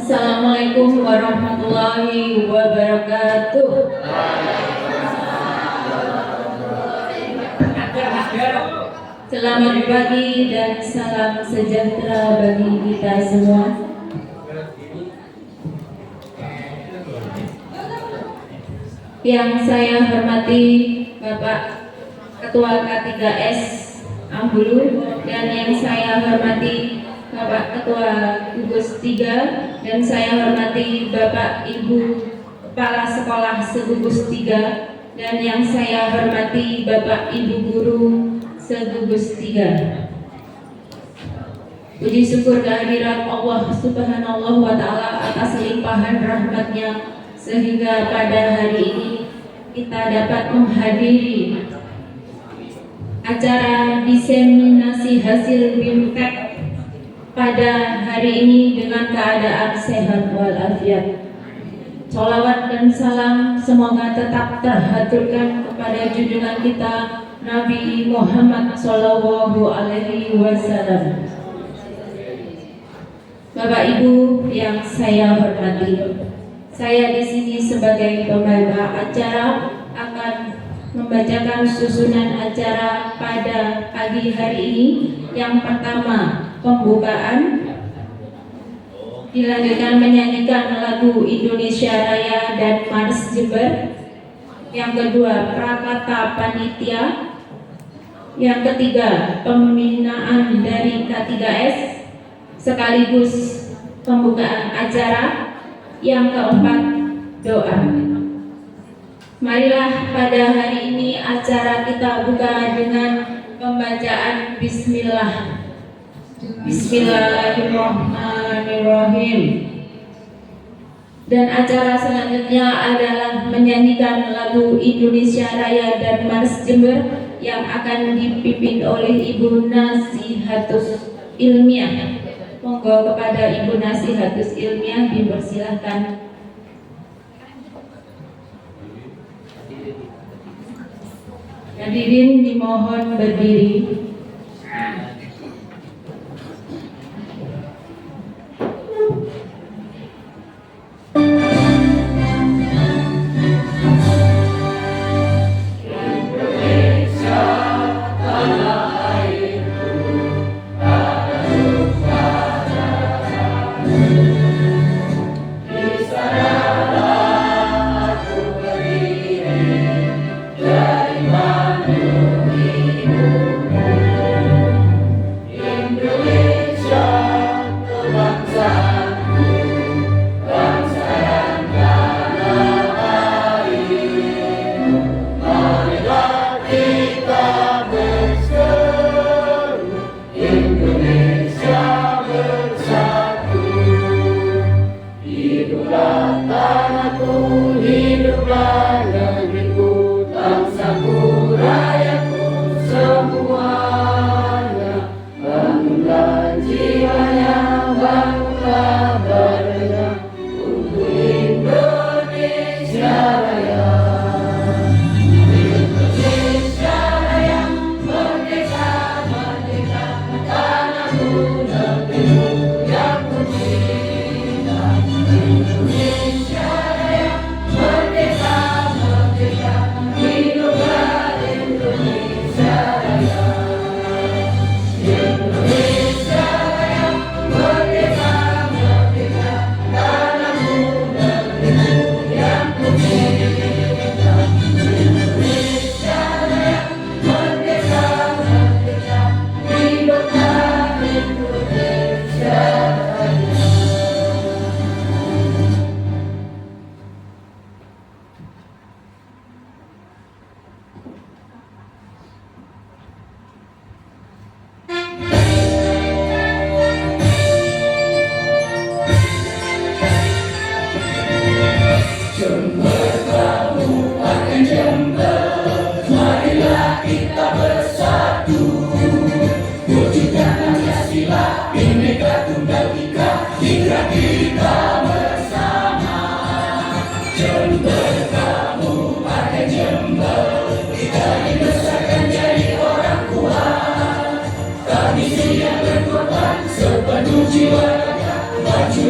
Assalamualaikum warahmatullahi wabarakatuh. Selamat pagi dan salam sejahtera bagi kita semua. Yang saya hormati Bapak Ketua K3S Ambulu, dan yang saya hormati Bapak Ketua Gugus 3, dan saya hormati Bapak Ibu Kepala Sekolah Segugus 3, dan yang saya hormati Bapak Ibu Guru Segugus 3. Puji syukur kehadirat Allah Subhanahu wa Ta'ala atas limpahan rahmatnya, sehingga pada hari ini kita dapat menghadiri acara diseminasi hasil BIMTEK pada hari ini dengan keadaan sehat walafiat. Sholawat dan salam semoga tetap terhaturkan kepada junjungan kita Nabi Muhammad Sallallahu Alaihi Wasallam. Bapak Ibu yang saya hormati, saya di sini sebagai pembawa acara akan membacakan susunan acara pada pagi hari ini. Yang pertama, pembukaan, dilanjutkan menyanyikan lagu Indonesia Raya dan Mars Jember. Yang kedua, prakata panitia. Yang ketiga, pembinaan dari K3S sekaligus pembukaan acara. Yang keempat, doa. Marilah pada hari ini acara kita buka dengan pembacaan Bismillah. Bismillahirrahmanirrahim. Dan acara selanjutnya adalah menyanyikan lagu Indonesia Raya dan Mars Jember yang akan dipimpin oleh Ibu Nasihatus Ilmiah. Monggo kepada Ibu Nasihatus Ilmiah dipersilahkan. Hadirin dimohon berdiri. Jiwa maju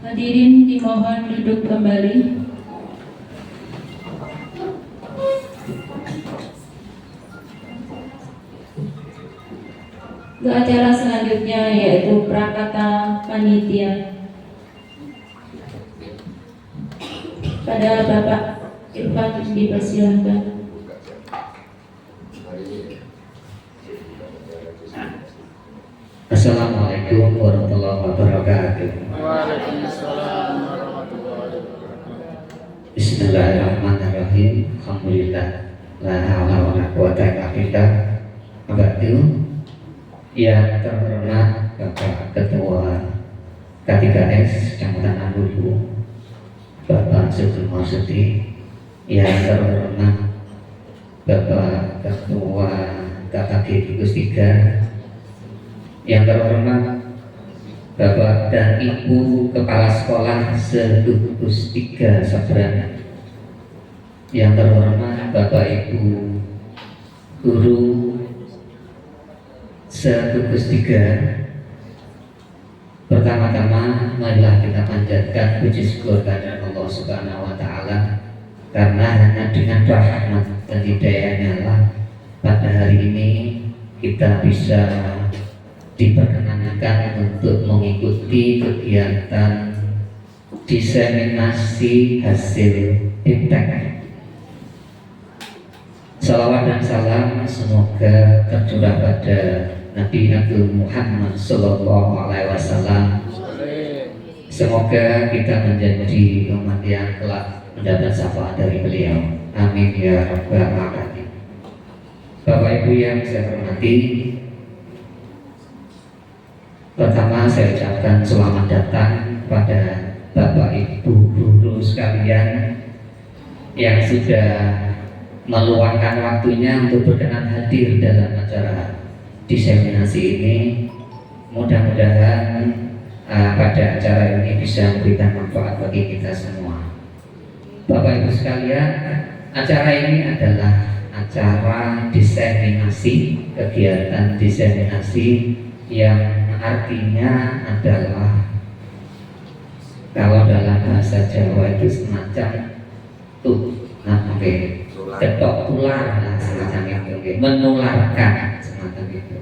Hadirin dimohon duduk kembali. Ke acara selanjutnya yaitu prakata panitia. Pada Bapak Irfan dipersilahkan. Assalamualaikum warahmatullahi wabarakatuh. Waalaikumsalam warahmatullahi wabarakatuh. Bismillahirrahmanirrahim. Alhamdulillah. La haula wala quwata illa billah. Abadu yang terhormat Bapak Ketua K3S Kecamatan Ambulu, Bapak Sugeng Marsudi, yang terhormat Bapak Ketua KKG Gugus 3, yang terhormat Bapak dan Ibu Kepala Sekolah se-Gugus 3 Sabran, yang terhormat Bapak Ibu Guru se-Gugus 3. Pertama-tama marilah kita panjatkan puji syukur kepada Allah Subhanahu wa taala, karena hanya dengan rahmat dan hidayahnya lah pada hari ini kita bisa diperkenankan untuk mengikuti kegiatan diseminasi hasil iptek. Salawat dan salam semoga tercurah pada Nabi Agung Muhammad Sallallahu Alaihi Wasallam. Semoga kita menjadi umat yang kelak mendapat syafaat dari beliau. Amin ya rabbal alamin. Bapak Ibu yang saya hormati, pertama saya ucapkan selamat datang pada Bapak Ibu guru sekalian yang sudah meluangkan waktunya untuk berkenan hadir dalam acara diseminasi ini. Mudah-mudahan pada acara ini bisa memberikan manfaat bagi kita semua. Bapak Ibu sekalian, acara ini adalah acara diseminasi, kegiatan diseminasi yang artinya adalah, kalau dalam bahasa Jawa itu semacam ketok tular, semacam itu, menularkan semacam itu.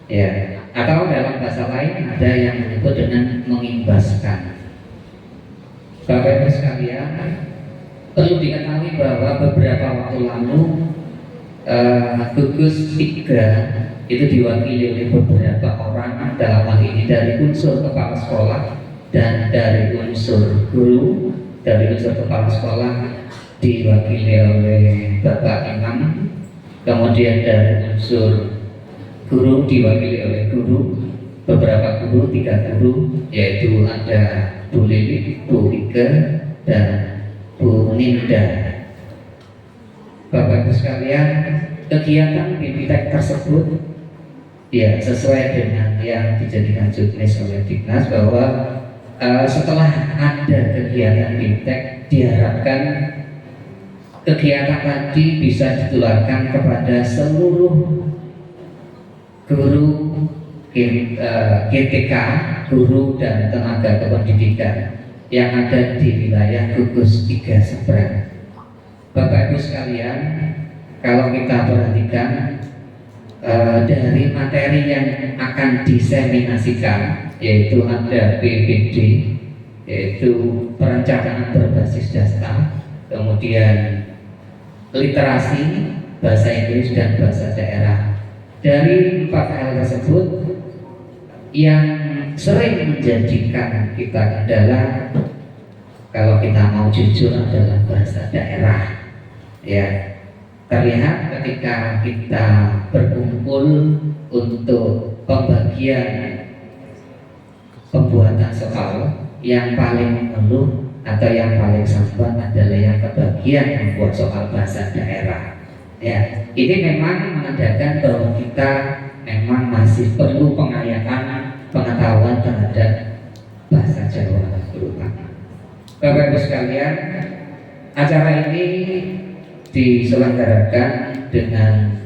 Ya, atau dalam bahasa lain ada yang menyebut dengan mengimbaskan. Bapak Ibu sekalian, perlu diketahui bahwa beberapa waktu lalu Gugus 3 itu diwakili oleh beberapa orang, dalam hal ini dari unsur kepala sekolah dan dari unsur guru. Dari unsur kepala sekolah diwakili oleh Bapak Imam, kemudian dari unsur guru diwakili oleh guru, beberapa guru, 3 guru, yaitu ada Bu Lili, Bu Ike, dan Bu Ninda. Bapak Ibu sekalian, kegiatan BIPTEK tersebut ya sesuai dengan yang dijadikan juknis oleh Dignas, bahwa setelah ada kegiatan BIMTEK, diharapkan kegiatan tadi bisa ditularkan kepada seluruh guru GTK, guru dan tenaga kependidikan yang ada di wilayah Gugus 3 Seberang. Bapak Ibu sekalian, kalau kita perhatikan dari materi yang akan diseminasikan, yaitu ada PPD, yaitu perencanaan berbasis data, kemudian literasi, bahasa Inggris dan bahasa daerah. Dari 4 hal tersebut, yang sering menjadikan kita kendala, kalau kita mau jujur, adalah bahasa daerah. Ya, terlihat ketika kita berkumpul untuk pembagian pembuatan soal, yang paling mengeluh atau yang paling sambat adalah yang kebagian membuat soal bahasa daerah. Ya, ini memang menandakan bahwa kita memang masih perlu pengayaan pengetahuan terhadap bahasa Jawa terutama. Bapak Ibu sekalian, acara ini diselenggarakan dengan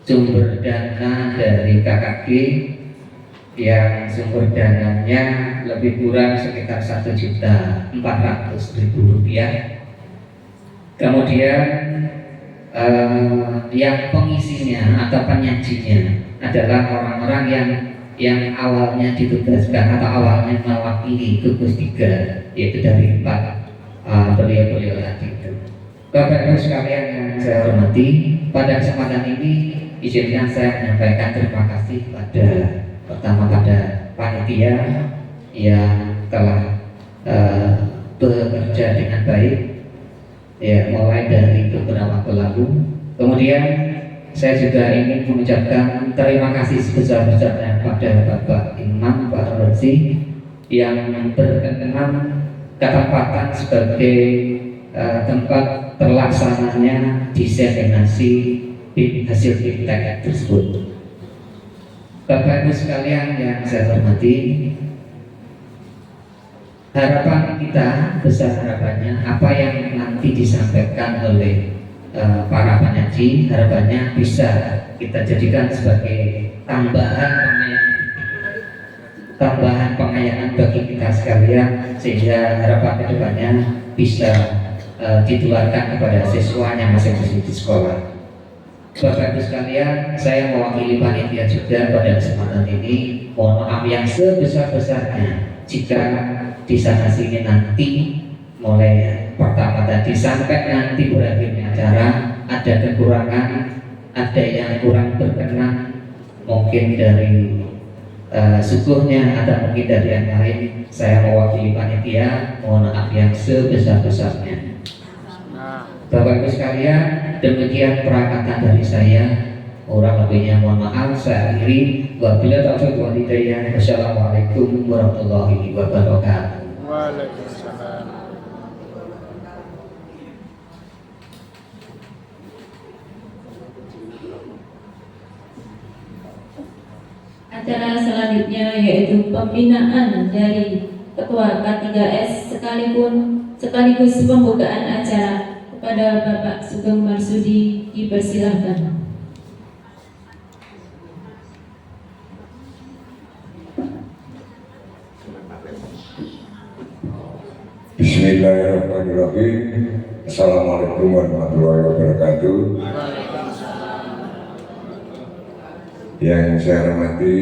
sumber dana dari KKG yang sumber dananya lebih kurang sekitar 1.400.000 rupiah. Kemudian yang pengisinya atau penyajinya adalah orang-orang yang awalnya ditugaskan atau awalnya mewakili Gugus 3, yaitu dari 4 beliau-beliau tadi itu. Bapak Ibu sekalian yang saya hormati, pada kesempatan ini izinkan saya menyampaikan terima kasih pertama pada panitia yang telah bekerja dengan baik, ya, mulai dari beberapa waktu lalu. Kemudian saya juga ingin mengucapkan terima kasih sebesar-besarnya kepada Bapak Imam Pak Rozi yang berkenan ketempatan sebagai tempat terlaksananya diseminasi hasil BIMTEK tersebut. Bapak Ibu sekalian yang saya hormati, harapan kita, besar harapannya, apa yang nanti disampaikan oleh para penyaji, harapannya bisa kita jadikan sebagai tambahan pengayaan bagi kita sekalian, sehingga harapan kedepannya bisa ditularkan kepada siswanya masing-masing di sekolah. Bapak Ibu sekalian, saya mewakili panitia juga pada kesempatan ini. Mohon maaf yang sebesar-besarnya jika di sana sini nanti mulai pertama tadi sampai nanti berakhirnya acara ada kekurangan, ada yang kurang berkenan, mungkin dari sukunya atau mungkin dari yang lain. Saya mewakili panitia, mohon maaf yang sebesar-besarnya. Bapak Ibu sekalian, demikian perakatan dari saya. Kurang lebihnya mohon maaf, saya akhiri. Wabillahi taufiq wal hidayah. Wassalamualaikum warahmatullahi wabarakatuh. Waalaikumsalam. Acara selanjutnya yaitu pembinaan dari Ketua K3S sekaligus pembukaan acara. Kepada Bapak Sugeng Marsudi dipersilahkan. Bismillahirrahmanirrahim. Assalamualaikum warahmatullahi wabarakatuh. Yang saya hormati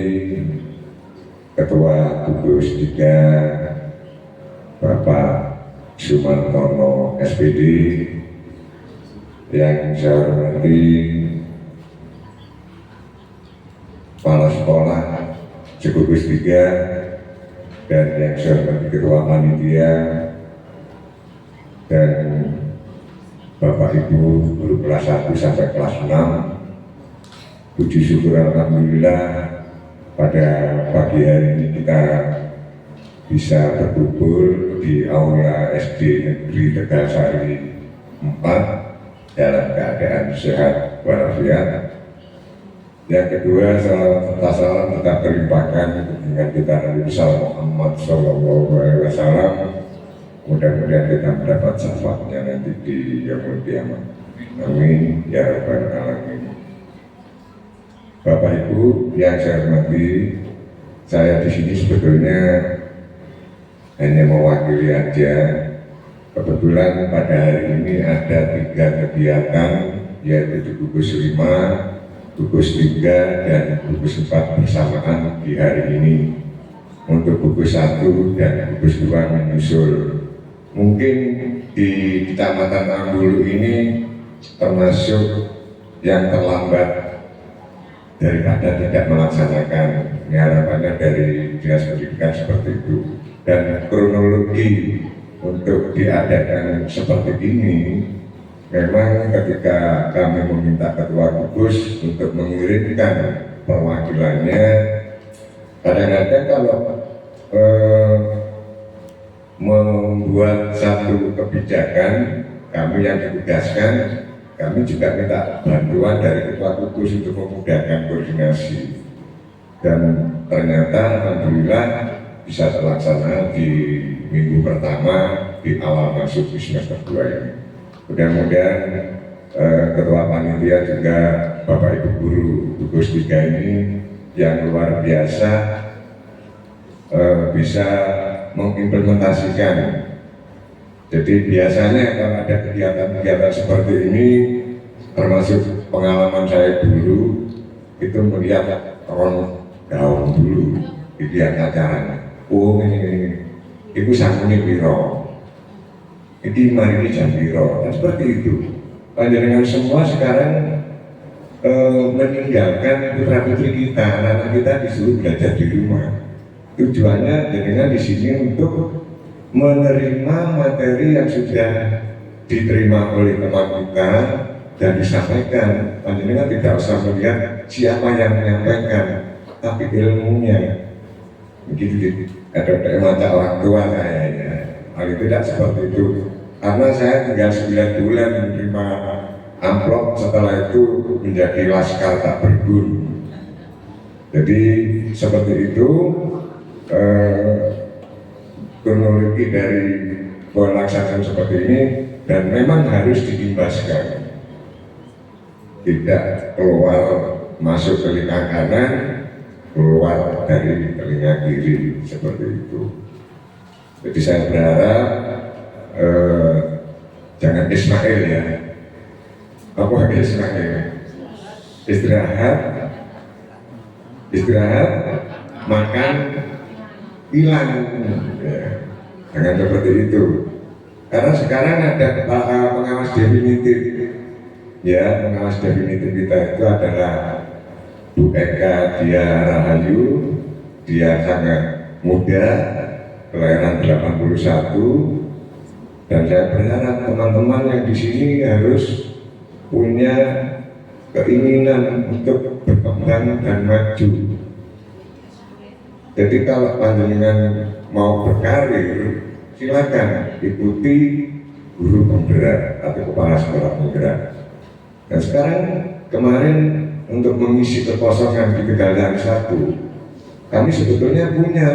Ketua Gugus 3 Bapak Sumartono SPD, yang saya hormati kepala sekolah Gugus 3, dan yang saya hormati Ketua Panitia dan Bapak Ibu guru kelas 1 sampai kelas 6. Puji syukur alhamdulillah pada pagi hari ini kita bisa berkumpul di Aula SD Negeri Tegalsari 4 dalam keadaan sehat walafiat. Yang kedua, salam tetap terlimpahkan dengan kita Nabi Muhammad SAW. Mudah-mudahan kita mendapat syafaatnya nanti di yaumul qiyamah. Amin ya rabbal alamin. Bapak Ibu yang saya hormati, saya di sini sebetulnya hanya mewakili aja. Kebetulan pada hari ini ada 3 kegiatan, yaitu di gugus 5, gugus 3, dan gugus 4 bersamaan di hari ini. Untuk gugus 1 dan gugus 2 menyusul. Mungkin di Kecamatan Ambulu ini termasuk yang terlambat daripada tidak melaksanakan. Ini harapannya dari Dinas Pendidikan seperti itu. Dan kronologi untuk diadakan seperti ini, memang ketika kami meminta ketua gugus untuk mengirimkan perwakilannya, kadang-kadang kalau membuat satu kebijakan, kami yang ditugaskan, kami juga minta bantuan dari ketua gugus untuk memudahkan koordinasi. Dan ternyata alhamdulillah bisa terlaksana di minggu pertama di awal masuk di semester 2 ini. Mudah-mudahan ketua panitia juga Bapak Ibu Guru gugus 3 ini yang luar biasa bisa mengimplementasikan. Jadi biasanya kalau ada kegiatan-kegiatan seperti ini, termasuk pengalaman saya dulu, itu melihat orang daun dulu di acaranya. Oh ini itu sanggunya biro, ini mari jam biro, dan seperti itu. Panjenengan semua sekarang meninggalkan putra putri kita, anak-anak kita disuruh belajar di rumah. Tujuannya dengan di sini untuk menerima materi yang sudah diterima oleh teman kita dan disampaikan. Panjenengan tidak usah melihat siapa yang menyampaikan, tapi ilmunya. Begitu ada mata orang tua saya ya. Paling tidak seperti itu. Karena saya tinggal 9 bulan menerima amplop, setelah itu menjadi laskar tak berguru. Jadi seperti itu. Kronologi dari pelaksanaan seperti ini, dan memang harus diimbaskan, tidak keluar masuk telinga kanan, keluar dari telinga kiri, seperti itu. Jadi saya berharap jangan Ismail ya. Apa Ismail? Istirahat, makan, hilang ya. Jangan seperti itu, karena sekarang ada pengawas definitif ya. Pengawas definitif kita itu adalah Bu Eka Dia Rahayu. Dia sangat muda, kelahiran 81, dan saya berharap teman-teman yang di sini harus punya keinginan untuk berkembang dan maju. Jadi kalau panjenengan mau berkarir, silakan ikuti guru penggerak atau kepala sekolah penggerak. Dan sekarang kemarin untuk mengisi kekosongan di Tegalan 1, kami sebetulnya punya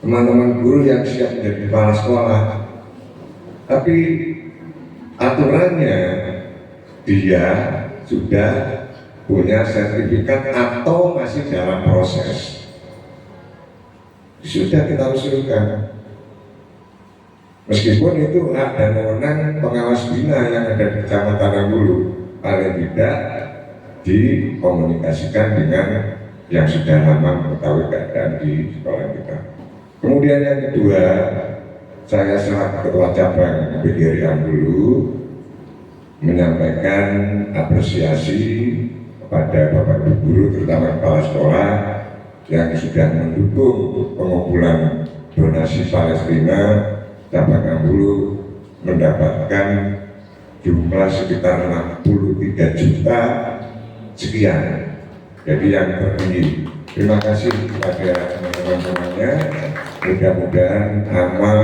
teman-teman guru yang siap menjadi kepala sekolah, tapi aturannya dia sudah punya sertifikat atau masih dalam proses. Sudah kita usulkan, meskipun itu hak dan wewenang pengawas bina yang ada di Kecamatan Ambulu, paling tidak dikomunikasikan dengan yang sudah lama mengetahui keadaan di sekolah kita. Kemudian yang kedua, saya selaku ketua cabang PGRI Ambulu menyampaikan apresiasi kepada Bapak Ibu guru, terutama kepala sekolah yang sudah mendukung pengumpulan donasi Palestina. Cabang Ambulu mendapatkan jumlah sekitar 63 juta sekian. Jadi yang tertinggi. Terima kasih kepada teman-teman semuanya. Mudah-mudahan amal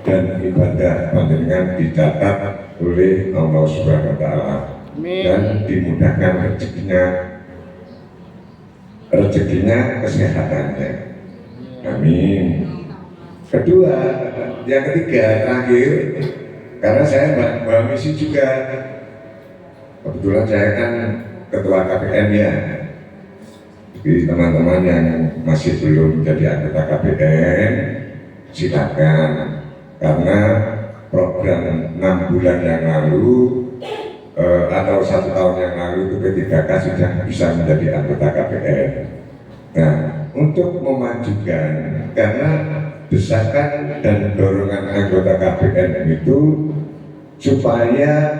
dan ibadah panjenengan dicatat oleh Allah Subhanahu wa Ta'ala. dan dimudahkan rezekinya, kesehatannya. Amin. Kedua, yang ketiga terakhir, karena saya bawa misi juga, kebetulan saya kan ketua KPN ya. Jadi teman-teman yang masih belum jadi anggota KPN, silakan, karena program 6 bulan yang lalu atau 1 tahun yang lalu itu P3K sudah bisa menjadi anggota KPN. Nah, untuk memajukan, karena desakan dan dorongan anggota KPN itu supaya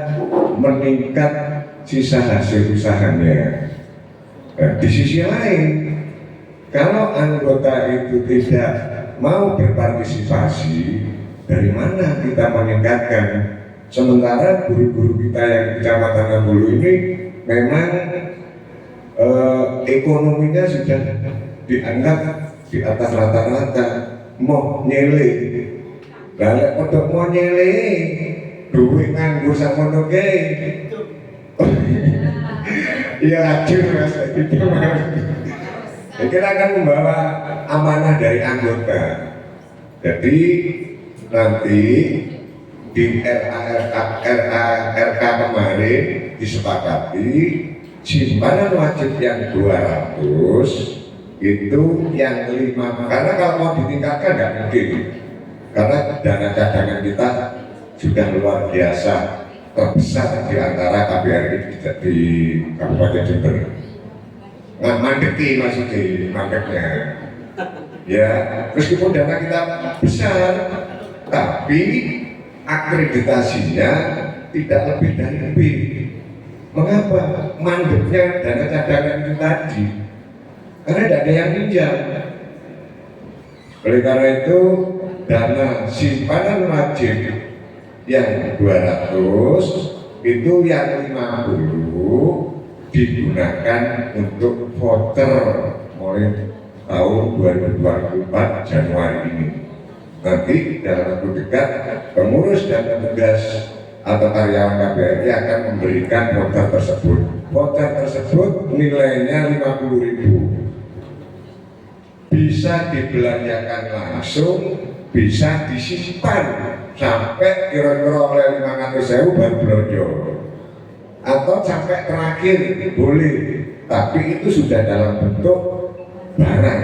meningkat sisa hasil usahanya. Nah, di sisi lain, kalau anggota itu tidak mau berpartisipasi, dari mana kita meningkatkan? Sementara guru-guru kita yang di Kecamatan Ambulu ini memang ekonominya sudah dianggap di atas rata-rata, mau nyele. Lalu untuk mau nyele, duit nganggur sama noge. Iya hancur mas, gitu mas. Kita akan membawa amanah dari anggota. Jadi nanti di RK kemarin disepakati simpanan wajib yang 200 itu yang 5, karena kalau mau ditingkatkan nggak mungkin, karena dana cadangan kita sudah luar biasa terbesar di antara KBRI di Kabupaten Jember. Nah, mandeki maksudnya, mandeknya. Ya, meskipun dana kita besar, tapi akreditasinya tidak lebih dari B. Mengapa? Mandeknya dana cadangan itu tadi. Karena tidak ada yang pinjam. Oleh karena itu, dana simpanan wajib yang 200 itu yang 50 digunakan untuk voter mulai tahun 2024 Januari ini. Nanti dalam waktu dekat pengurus dan petugas atau karyawan KBRI akan memberikan voter tersebut. Voter tersebut nilainya 50.000. Bisa dibelanjakan langsung, bisa disimpan sampai kira-kira oleh 500.000 baru belanja, atau sampai terakhir boleh, tapi itu sudah dalam bentuk barang,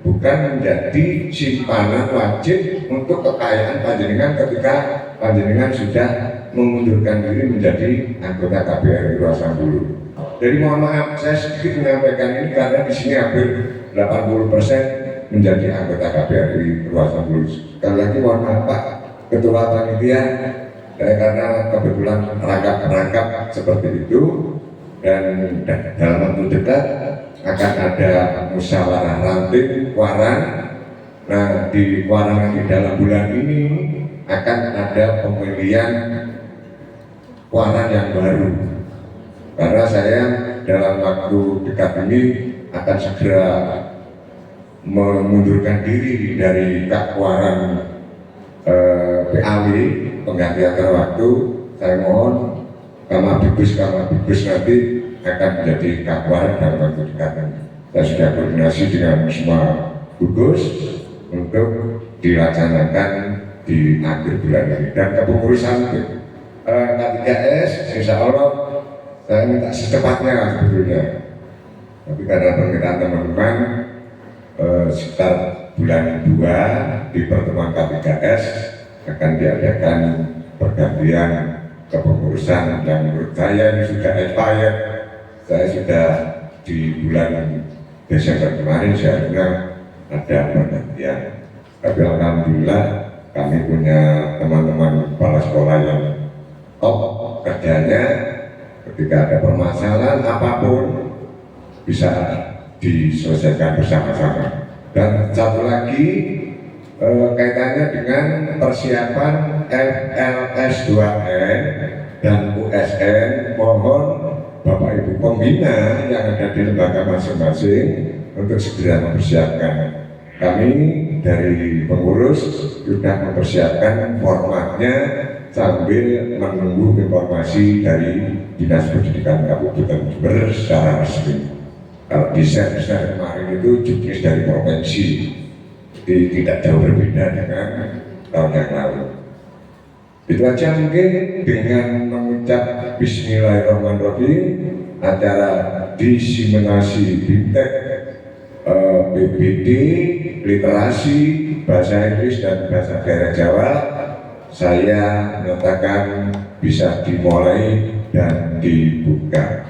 bukan menjadi simpanan wajib untuk kekayaan panjenengan ketika panjenengan sudah mengundurkan diri menjadi anggota KBRI Ruasambulu. Jadi mohon maaf, saya sedikit menyampaikan ini karena di sini hampir 80% menjadi anggota KBRI Ruasambulu. Sekali lagi mohon maaf Pak Ketua Panitia, karena kebetulan rangkap seperti itu, dan dalam waktu dekat akan ada musyawarah ranting Kuarang. Nah, di Kuarang di dalam bulan ini akan ada pemilihan Kuarang yang baru, karena saya dalam waktu dekat ini akan segera mengundurkan diri dari Kak Kuarang PAW pengganti antar waktu. Saya mohon Kamabibus nanti akan menjadi Kak Kuarang dalam waktu dekat. Saya sudah koordinasi dengan semua gugus untuk dilaksanakan di akhir bulan ini, dan kepengurusan K3S insya Allah saya minta secepatnya sebetulnya, tapi karena permintaan teman-teman sekitar bulan 2 di pertemuan K3S akan diadakan pergantian kepengurusan yang menurut saya ini sudah expired. Saya sudah di bulan Desember kemarin seharusnya ada pergantian, tapi alhamdulillah kami punya teman-teman kepala sekolah yang top kerjanya, ketika ada permasalahan apapun bisa diselesaikan bersama-sama. Dan satu lagi kaitannya dengan persiapan FLS 2N dan USN, mohon Bapak Ibu pembina yang ada di lembaga masing-masing untuk segera mempersiapkan. Kami dari pengurus sudah mempersiapkan formatnya sambil menunggu informasi dari Dinas Pendidikan Kabupaten Jember secara resmi. Kalau di Share kemarin itu juknis dari provinsi, jadi tidak jauh berbeda dengan tahun yang lalu. Itu aja mungkin dengan mengucap Bismillahirrahmanirrahim, acara diseminasi BIMTEK, PBD, literasi, bahasa Inggris dan bahasa daerah Jawa, saya menyatakan bisa dimulai dan dibuka.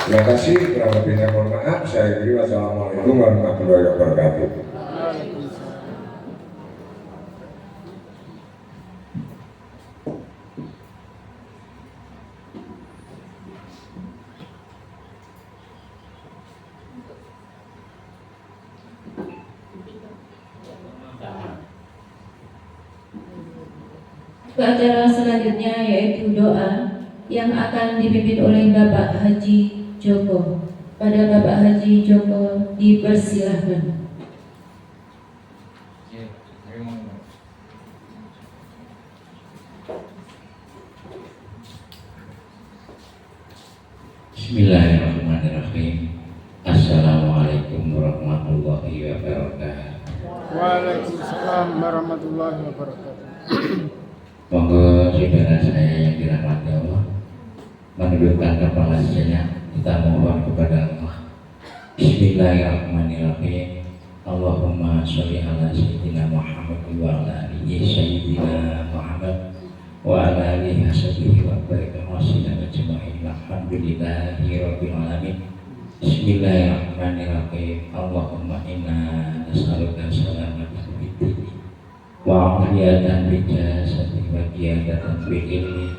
Terima kasih, kurang lebihnya mohon maaf. Saya kiri, wassalamualaikum warahmatullahi wabarakatuh. Ke acara selanjutnya yaitu doa yang akan dipimpin oleh Bapak Haji Joko. Pada Bapak Haji Joko dipersilahkan. Bismillahirrahmanirrahim. Assalamualaikum warahmatullahi wabarakatuh. Waalaikumsalam warahmatullahi wabarakatuh. Monggo saudara saya yang dirahmati Allah, menundukkan kepala saya, kita mohon kepada Allah. Bismillahirrahmanirrahim. Allahumma sholli ala sayyidina Muhammad wa ala alihi sayyidina Muhammad wa ala alihi washabihi wa barik wasallam ajma'in. Alhamdulillahi rabbil alamin. Bismillahirrahmanirrahim. Allahumma inna nas'aluka salamatan fid din wa afiyatan fil jasadi wa qiyadatan fil ilmi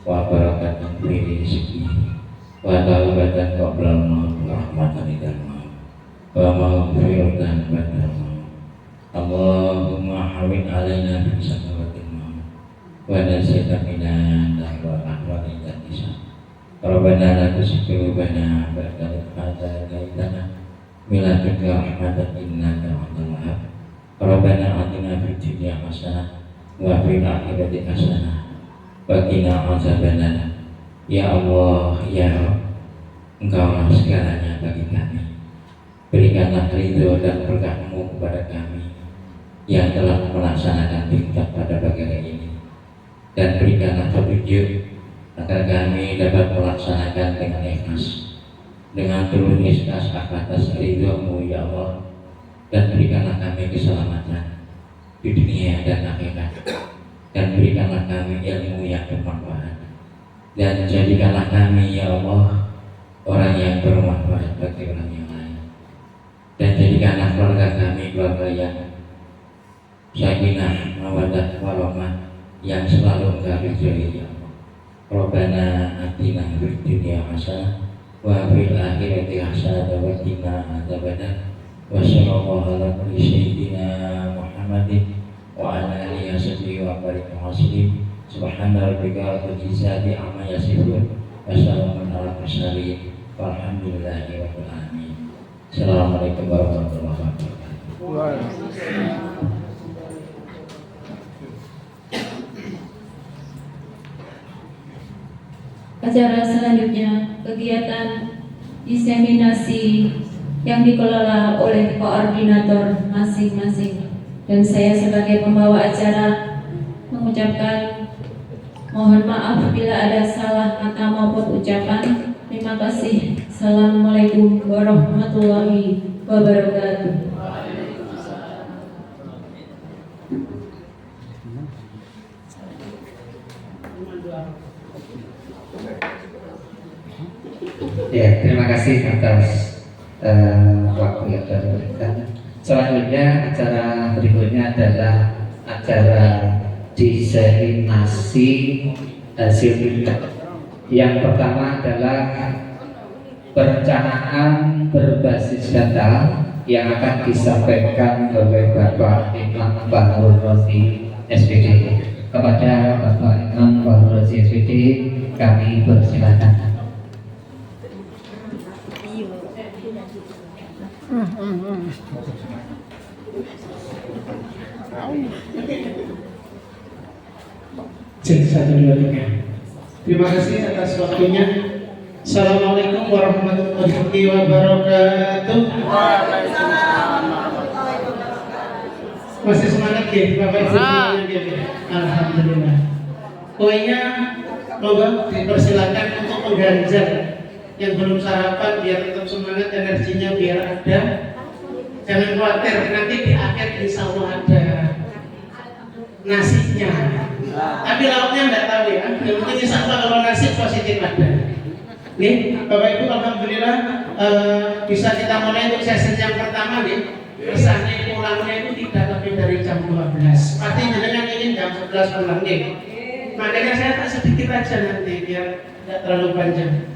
wa barakatan fil rizqi wa taubatan qabla al-maut wa rahmatan idal maut wa maghfiratan ba'dal maut. Allahumma hawin alaina bi sakawatil maut wa nasita minan nar wa rahmatin dan isam. Rabbana la tuzigh qulubana ba'da idh hadaytana wa hab lana rahmatan innaka antal wahhab. Rabbana atina fid dunya hasanah wa fil akhirati hasanah wa qina adzabannar. Ya Allah, ya Rabb, Engkaulah segalanya bagi kami. Berikanlah ridho dan berkah-Mu kepada kami yang telah melaksanakan tingkat pada pagi hari ini, dan berikanlah petunjuk agar kami dapat melaksanakan dengan ikhlas, dengan tulus ikhlas atas ridho-Mu ya Allah. Dan berikanlah kami keselamatan di dunia dan akhirat, dan berikanlah kami ilmu yang bermanfaat, dan jadikanlah kami ya Allah orang yang bermanfaat bagi orang yang lain, dan jadikanlah keluarga kami keluarga yang sakinah mawaddah warahmah, yang selalu Engkau ridhoi ya Allah. Rabbana atina fid dunya hasanah wa fil akhirati hasanah wa qina adzabannar. Wa sallallahu ala sayyidina Muhammadin wa ala alihi washabihi wa barik wasallam. Subhana rabbika rabbil izzati amma yasifun wa salamun ala mursalin walhamdulillahi rabbil alamin. Assalamualaikum warahmatullahi wabarakatuh. Waalaikumsalam. Acara selanjutnya kegiatan diseminasi yang dikelola oleh koordinator masing-masing, dan saya sebagai pembawa acara mengucapkan mohon maaf bila ada salah kata maupun ucapan. Terima kasih. Assalamualaikum warahmatullahi wabarakatuh. Ya, terima kasih atas waktu yang telah diberikan. Selanjutnya acara berikutnya adalah acara diseminasi hasil BIMTEK. Yang pertama adalah perencanaan berbasis data yang akan disampaikan oleh Bapak Imam Fahrul Razi SPD. Kepada Bapak Imam Fahrul Razi SPD kami persilakan. Cek 1, 2, 3. Terima kasih atas waktunya. Assalamualaikum warahmatullahi wabarakatuh. Masih semangat ya, Bapak Ibu semuanya ya. Alhamdulillah. Poinnya monggo dipersilakan untuk mengganjar yang belum sarapan biar tetap semangat, energinya biar ada. Jangan khawatir, nanti di akhir insya Allah ada nasinya. Tapi lauknya enggak tahu ya. Yang penting insya Allah kalau nasi positif ada. Nih, Bapak Ibu, alhamdulillah bisa kita mulai untuk sesi yang pertama nih. Kesannya pulangnya itu tidak lebih dari jam 12. Pasti jenengan ingin jam 11 pulang nih. Makanya saya tak sedikit aja nanti biar tidak terlalu panjang.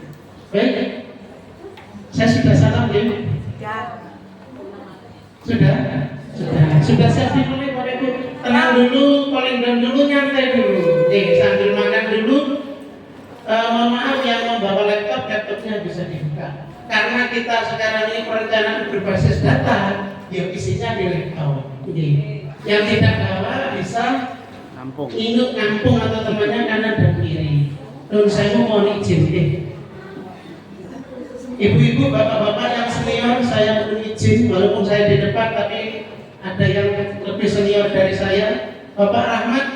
Baik, saya sudah salam nih. Sudah siap dimulai Bapak Ibu. Tenang dulu, paling dulu, nyantai dulu. Sambil makan dulu. Mohon maaf yang membawa laptopnya bisa dibuka. Karena kita sekarang ini perencanaan berbasis data, ya isinya di laptop. Yang tidak bawa bisa induk nampung atau temannya kanan dan kiri. Dan saya mohon izin ibu-ibu, bapak-bapak yang senior, saya mohon izin walaupun saya di depan tapi ada yang lebih senior dari saya. Bapak Rahmat,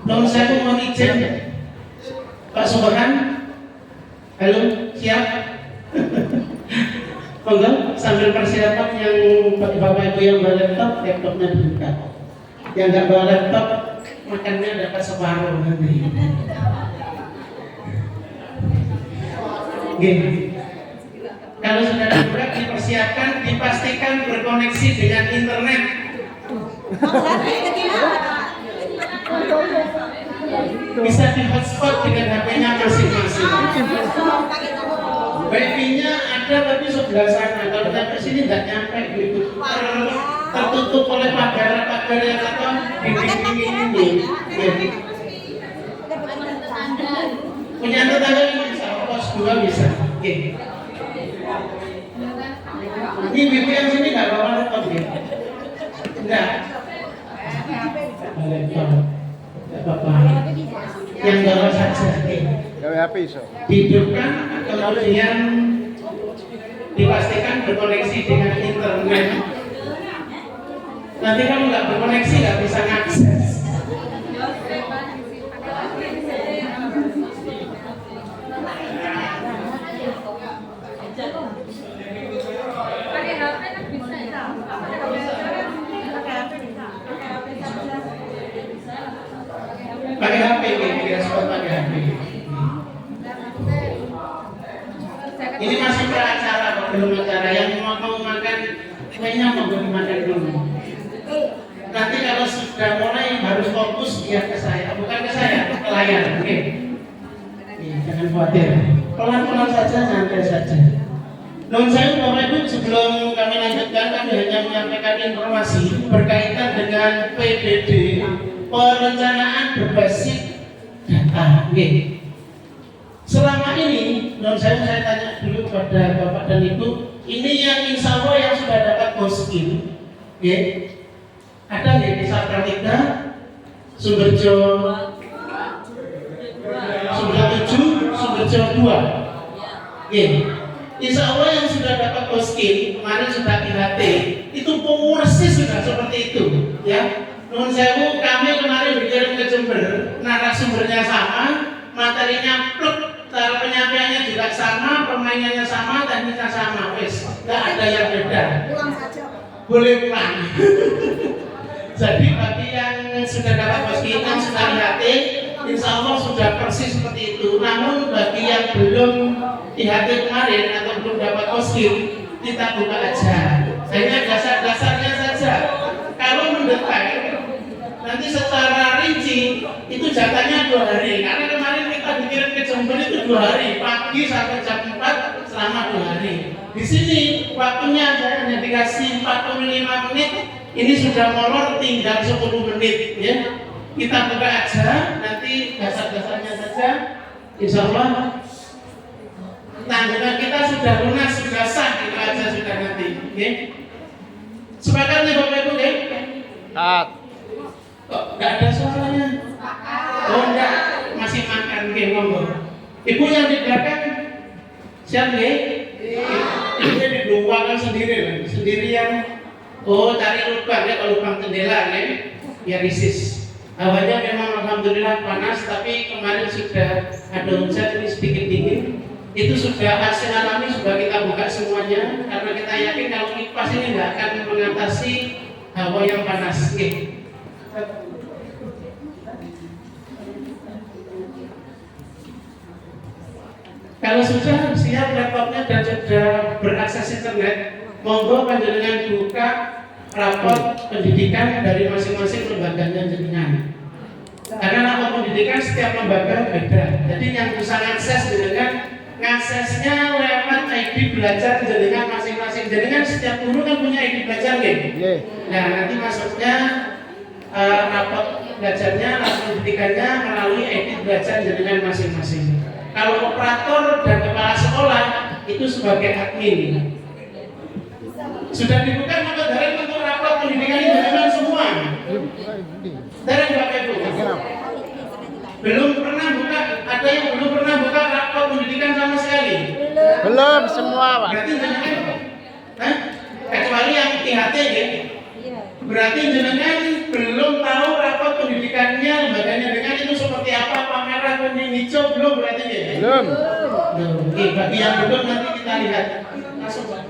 non saya mohon izin. Pak Subhan, halo, siap? Monggo sambil persiapan yang bapak ibu yang bawa laptopnya dibuka. Yang nggak bawa laptop, makannya dapat separuh nanti. Gini, kalau sudah dibuka dipersiapkan, dipastikan berkoneksi dengan internet. Bisa di hotspot dengan HP-nya masing-masing. Wifi-nya ada tapi sebelah sana. Kalau sampai sini nggak nyampe gitu. Tertutup oleh pagar yang atau dinding ini. Punya tetangga bisa, pos 2 bisa. Ini wifi yang sini nggak bawa laptop ya? Enggak. Bapak yang bawa saja hidupkan kemudian dipastikan berkoneksi dengan internet. Nanti kamu nggak berkoneksi nggak bisa ngakses. Pakai HP, respon pakai HP. Ini masih beracara, belum acara. Yang mau makan kuenya mau makan dulu. Nanti kalau sudah mulai harus fokus dia ke saya, bukan ke saya, ke layar. Oke. Jangan khawatir. Pelan-pelan saja, santai saja. Non saya Bapak Ibu, sebelum kami lanjutkan, kami hanya menyampaikan informasi berkaitan dengan PBD, perencanaan berbasis data. Selama ini, non saya tanya dulu kepada Bapak dan Ibu, ini yang insya Allah yang sudah dapat poskin, ada di Desa Pratika, Sumberjo 7, Sumberjo 2. Insya Allah yang sudah dapat poskin, kemarin sudah IHT, itu persis sudah seperti itu, ya. Nun sewu, kami kemarin dikirim ke Jember, narasumbernya sama, materinya pluk, cara penyampaiannya juga sama, permainannya sama, tekniknya sama, wes, nggak ada yang beda. Pulang saja. Boleh pulang. Jadi bagi yang sudah dapat poskin, yang sudah IHT, insya Allah sudah persis seperti itu. Namun bagi yang belum IHT kemarin atau belum dapat poskin, kita buka aja. Hanya dasar-dasarnya saja. Kalau mendetail, nanti secara rinci itu jatahnya 2 hari. Karena kemarin kita dikirim ke Jember itu 2 hari, pagi sampai jam 4 selama 2 hari. Di sini waktunya saya hanya dikasih 45 menit. Ini sudah molor tinggal 10 menit, ya. Kita buka aja, nanti dasar-dasarnya saja. Insya Allah tanggungan kita sudah lunas, sudah sah, itu aja sudah nanti. Sepakat nih Bapak Ibu, Kok nggak ada suaranya? Oh, Oke, monggo. Ibu yang di belakang siap nih? Ibunya didoakan sendirian. Oh, cari lubang ya, kalau lubang jendela nih, biar risis. Hawanya memang alhamdulillah panas, tapi kemarin sudah ada hujan, ini sedikit dingin. Itu sudah hasil alami, sudah kita buka semuanya, karena kita yakin kalau kipas ini tidak akan mengatasi hawa yang panas. Kalau sudah siap laptopnya dan sudah berakses internet, monggo panjenengan buka rapor pendidikan dari masing-masing lembaganya jenengan. Karena rapor pendidikan setiap lembaga beda. Jadi yang bisa ngakses jenengan, ngaksesnya lewat ID belajar jenengan masing-masing. Jenengan setiap guru kan punya ID belajar nih. Nah, nanti masuknya rapor belajarnya, rapor pendidikannya melalui ID belajar jenengan masing-masing. Kalau operator dan kepala sekolah itu sebagai admin. Sudah dibuka maka dari untuk rapor pendidikan itu dengan semua. Dari Bapak Ibu. Belum pernah buka, ada yang belum pernah buka rapor pendidikan sama sekali. Belum semua, Pak. Berarti jenengan, kecuali yang IHT ya. Berarti jenengan belum tahu rapor pendidikannya lembaganya dengan itu seperti apa, merah, kuning, hijau belum berarti ya. Belum. Oke, bagi yang belum nanti kita lihat. Langsung Pak.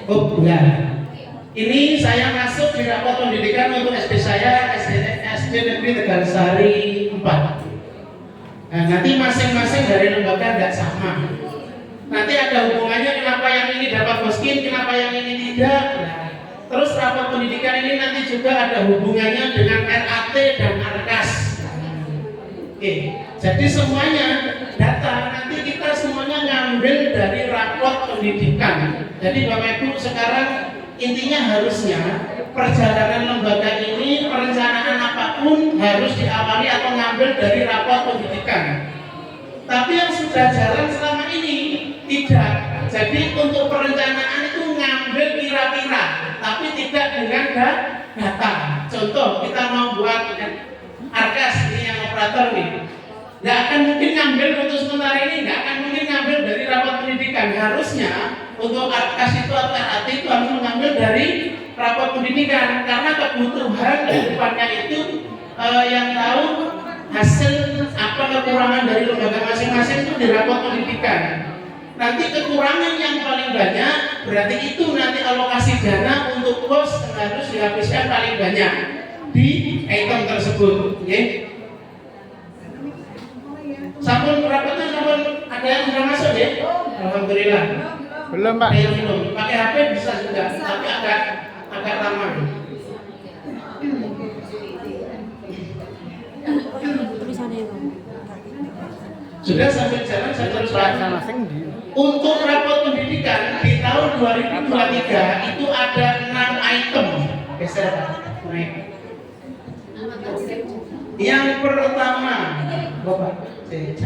Oh ya, ini saya masuk di rapor pendidikan untuk SD saya, SD Negeri Tegalsari 4. Nah, nanti masing-masing dari lembaga tidak sama. Nanti ada hubungannya kenapa yang ini dapat miskin, kenapa yang ini tidak. Nah, terus rapor pendidikan ini nanti juga ada hubungannya dengan RAT dan ARKAS. Oke, jadi semuanya data nanti kita semuanya ngambil dari rapor pendidikan. Jadi Bapak Ibu sekarang intinya harusnya perjalanan lembaga ini, perencanaan apapun harus diawali atau ngambil dari rapor pendidikan. Tapi yang sudah jalan selama ini tidak. Jadi untuk perencanaan itu ngambil kira-kira, tapi tidak dengan data. Contoh kita mau buat ARKAS ini yang operator nih. Nggak akan mungkin ngambil untuk sementara ini, nggak akan mungkin ngambil dari rapor pendidikan. Harusnya untuk ARKAS itu atau RAT itu harus mengambil dari rapor pendidikan karena kebutuhan kedepannya itu yang tahu hasil apa kekurangan dari lembaga masing-masing itu di rapor pendidikan. Nanti kekurangan yang paling banyak berarti itu nanti alokasi dana untuk pos harus dihabiskan paling banyak di item tersebut. Okay? Sampun rapotnya sampun ada yang sudah masuk ya? Alhamdulillah. Belum, Pak. Ada yang belum. Pakai HP bisa juga, tapi agak lama. Sudah sampai jalan saya terus Masing-masing di. untuk rapot pendidikan di tahun 2023 itu ada 6 item. Geser naik. Yang pertama, Bapak,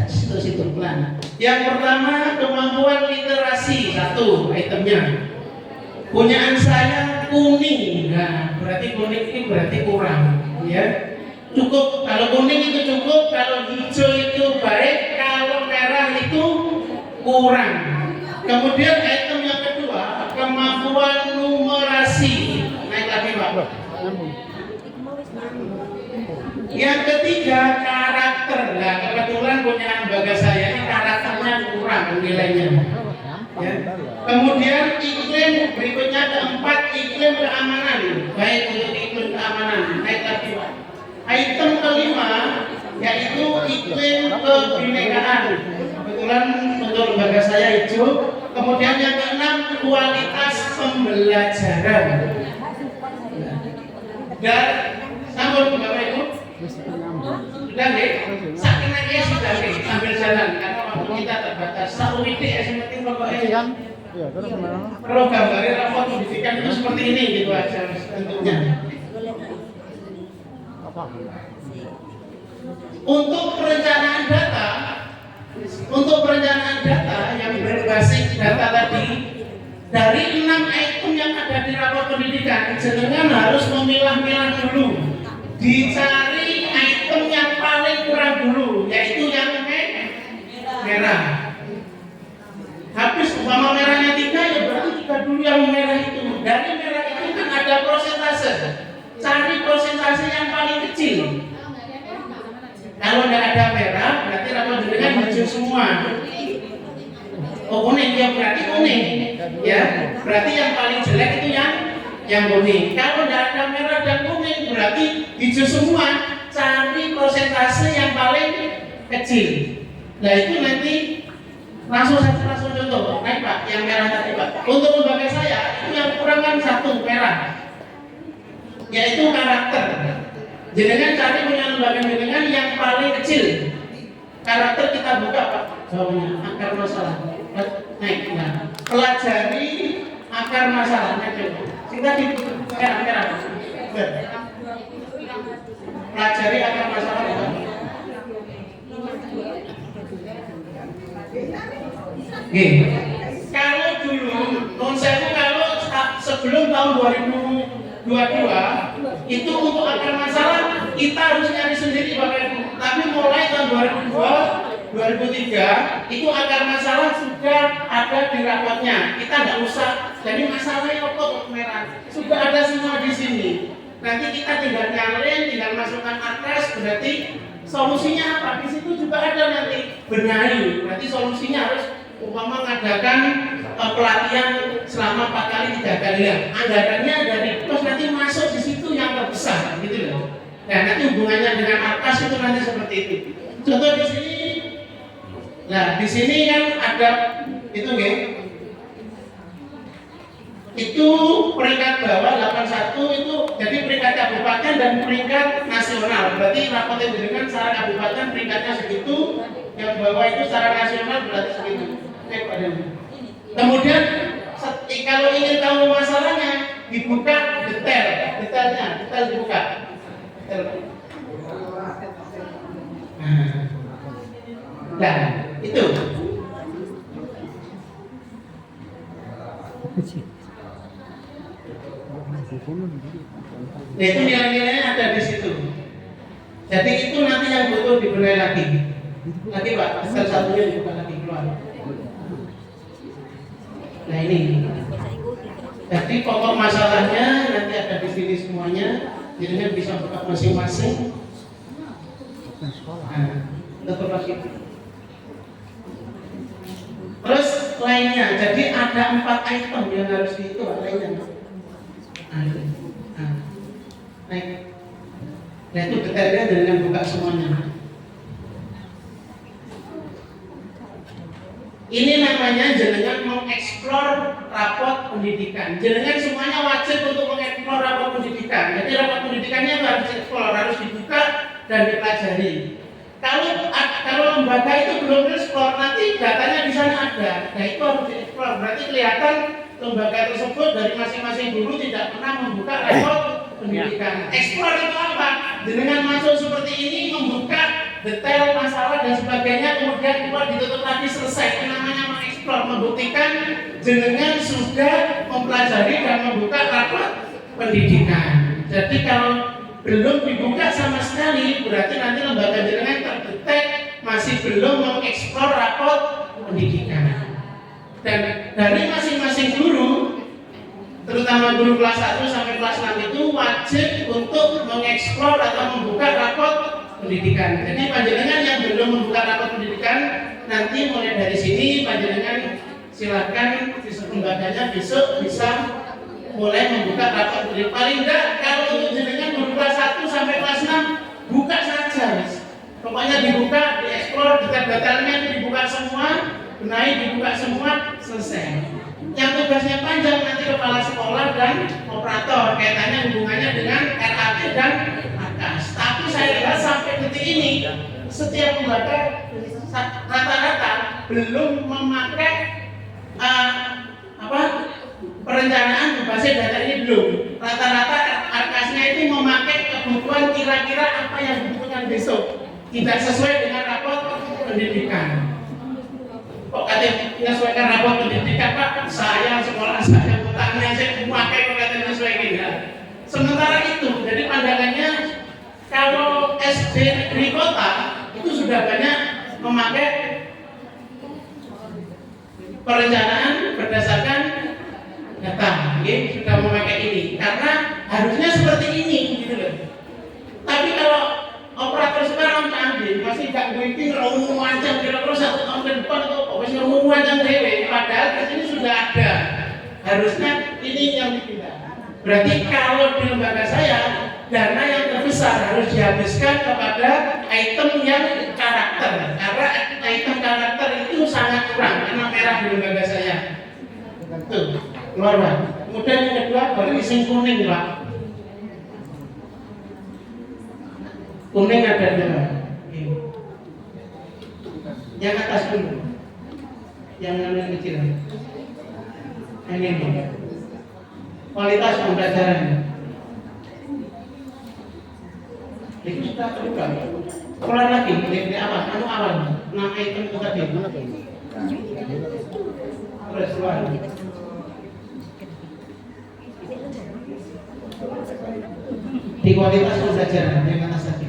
situ pelan. Yang pertama kemampuan literasi, satu itemnya. Punyaan saya kuning, nah berarti kuning ini berarti kurang, ya. Cukup, kalau kuning itu cukup, kalau hijau itu baik, kalau merah itu kurang. Kemudian item yang kedua, kemampuan numerasi, naik lagi Pak. Yang ketiga karakter. Nah kebetulan punya lembaga saya ini karakternya kurang nilainya. Ya. Kemudian iklim berikutnya keempat iklim keamanan. Baik untuk iklim keamanan. Naik lagi Pak. Item kelima yaitu iklim kebinekaan. Kebetulan untuk lembaga saya hijau. Kemudian yang keenam kualitas pembelajaran. Dan sambung Bapak Ibu. Sudah deh, sakit aja sudah deh, sambil jalan karena waktu kita terbatas. Satu titik yang penting pokoknya. Iya, terus kemana? Kalau gambarnya rapor pendidikan itu seperti ini gitu aja tentunya. Untuk perencanaan data yang berbasis data tadi, dari 6 item yang ada di rapor pendidikan, jenengan harus memilah-milah dulu, dicari item yang paling kurang dulu, yaitu yang merah. Habis umpama merahnya 3, ya berarti 3 dulu yang merah itu. Dari merah itu kan ada prosentase, cari prosentase yang paling kecil. Kalau tidak ada merah, berarti rapor jenengan hijau semua. Oh, kuning, ya berarti kuning, ya berarti yang paling jelek itu yang kuning. Kalau tidak ada merah dan kuning, berarti hijau semua. Cari prosentase yang paling kecil. Nah itu nanti langsung contoh. Baik Pak, yang merah tadi Pak. Untuk lembaga saya itu yang kurang kan 1 merah, yaitu karakter. Jenengan cari punya lembaga jenengan yang paling kecil. Karakter kita buka Pak. Jawabnya akar masalah. Naik, nah, pelajari akar masalahnya coba. Kita di merah. Pelajari akar masalah. Kalau dulu konsepnya kalau sebelum tahun 2022 itu untuk akar masalah kita harus nyari sendiri Bapak Ibu. Tapi mulai tahun 2003 itu akar masalah sudah ada di rapotnya. Kita nggak usah. Jadi masalahnya kok merah sudah ada semua di sini. Nanti kita tinggal nyalin, tinggal masukkan atas. Berarti solusinya apa? Di situ juga ada nanti benahi. Berarti solusinya harus umpama mengadakan pelatihan selama 4 kali 3 kali ya. Anggarannya dari terus nanti masuk di situ yang terbesar, gitu loh. Nah nanti hubungannya dengan atas itu nanti seperti itu. Contoh di sini. Nah di sini kan ada itu nggih. Itu peringkat bawah 81 itu jadi peringkat kabupaten dan peringkat nasional. Berarti rapor yang diberikan secara kabupaten peringkatnya segitu, yang bawah itu secara nasional berarti segitu. Kemudian kalau ingin tahu masalahnya dibuka detail dibuka. Nah, itu. Nah, itu nilai-nilainya ada di situ. Jadi itu nanti yang butuh dibenahi lagi. Lagi Pak, detail satunya dibuka lagi keluar. Nah ini. Jadi pokok masalahnya nanti ada di sini semuanya. Jadinya bisa buka masing-masing. Nah, tetap lagi. Terus lainnya, jadi ada 4 item yang harus dihitung lainnya. Nah itu detailnya dengan buka semuanya. Ini namanya jenengan mengeksplor raport pendidikan. Jenengan semuanya wajib untuk mengeksplor raport pendidikan. Jadi raport pendidikannya harus dieksplor, harus dibuka dan dipelajari. Kalau lembaga itu belum dieksplor, nanti datanya di sana ada. Nah itu harus dieksplor. Berarti kelihatan lembaga tersebut dari masing-masing guru tidak pernah membuka raport pendidikan. Eksplor itu apa? Dengan masuk seperti ini membuka detail masalah dan sebagainya, kemudian keluar ditutup lagi selesai. Itu namanya mengeksplor, membuktikan jenengan sudah mempelajari dan membuka raport pendidikan. Jadi kalau belum dibuka sama sekali, berarti nanti lembaga jenengan terdetek masih belum mengeksplor raport pendidikan. Dan dari masing-masing guru, terutama guru kelas 1 sampai kelas 6 itu wajib untuk mengeksplor atau membuka raport pendidikan. Jadi panjenengan yang belum membuka raport pendidikan, nanti mulai dari sini panjenengan silakan di lembaganya besok bisa mulai membuka raport pendidikan. Paling enggak kalau untuk jenengan guru kelas 1 sampai kelas 6 buka saja. Pokoknya dibuka, dieksplor, detail-detailnya dibuka semua, benahi dibuka semua, selesai. Yang tugasnya panjang nanti kepala sekolah dan operator, kaitannya hubungannya dengan RAT dan AKAS. Tapi saya lihat sampai detik ini setiap lembaga rata-rata belum memakai perencanaan berbasis data ini belum. Rata-rata AKAS-nya itu memakai kebutuhan kira-kira tidak sesuai dengan rapot pendidikan. Kok katanya menyesuaikan rapot pendidikan, Pak? Saya sekolah saya utangnya saya memakai kok katanya menyesuaikan ya. Sementara itu, jadi pandangannya kalau SD negeri kota itu sudah banyak memakai perencanaan berdasarkan data, sudah memakai ini karena harusnya seperti ini gitu loh. Tapi kalau operator sekarang canggih masih gak bikin ngomong macam kira-kira 1 tahun ke depan atau masih ngomong macam dewe, padahal di sini sudah ada. Harusnya ini yang dipindah. Berarti kalau di lembaga saya dana yang terbesar harus dihabiskan kepada item yang karakter, karena item karakter itu sangat kurang karena merah di lembaga saya. Tuh, keluar Pak. Kemudian yang kedua berisi kuning Pak. Kuning ada 2. Yang atas dulu, yang kecil. Ini kualitas pembelajaran. Itu sudah terbuka. Keluar lagi, ini apa? Anu awal, 6 item itu tadi. Terus keluar. Di kualitas pembelajaran yang atas tadi.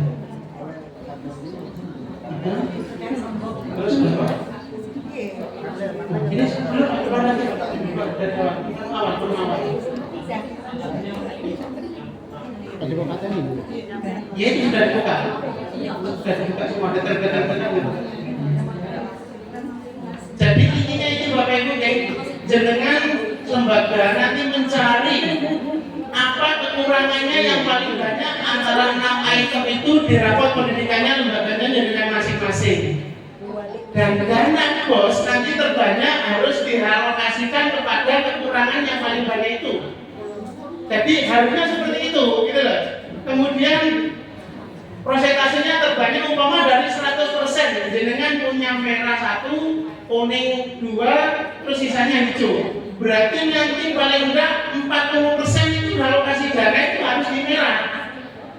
Terus keluar. Ini sebelum keluar lagi dari awal. Ya itu sudah dibuka semua data-data. Jadi intinya itu Bapak Ibu jenengan lembaga nanti mencari apa kekurangannya yang paling banyak antara 6 item itu di rapot pendidikannya lembaganya jenengan masing-masing. Dan dana bos nanti terbanyak harus dialokasikan kepada kekurangan yang paling banyak itu. Jadi harusnya seperti itu, gitu loh. Kemudian prosentasenya terbanyak umpama dari 100%, jenengan punya merah 1, kuning 2, terus sisanya hijau. Berarti nanti paling enggak 40% itu alokasi dana itu harus di merah.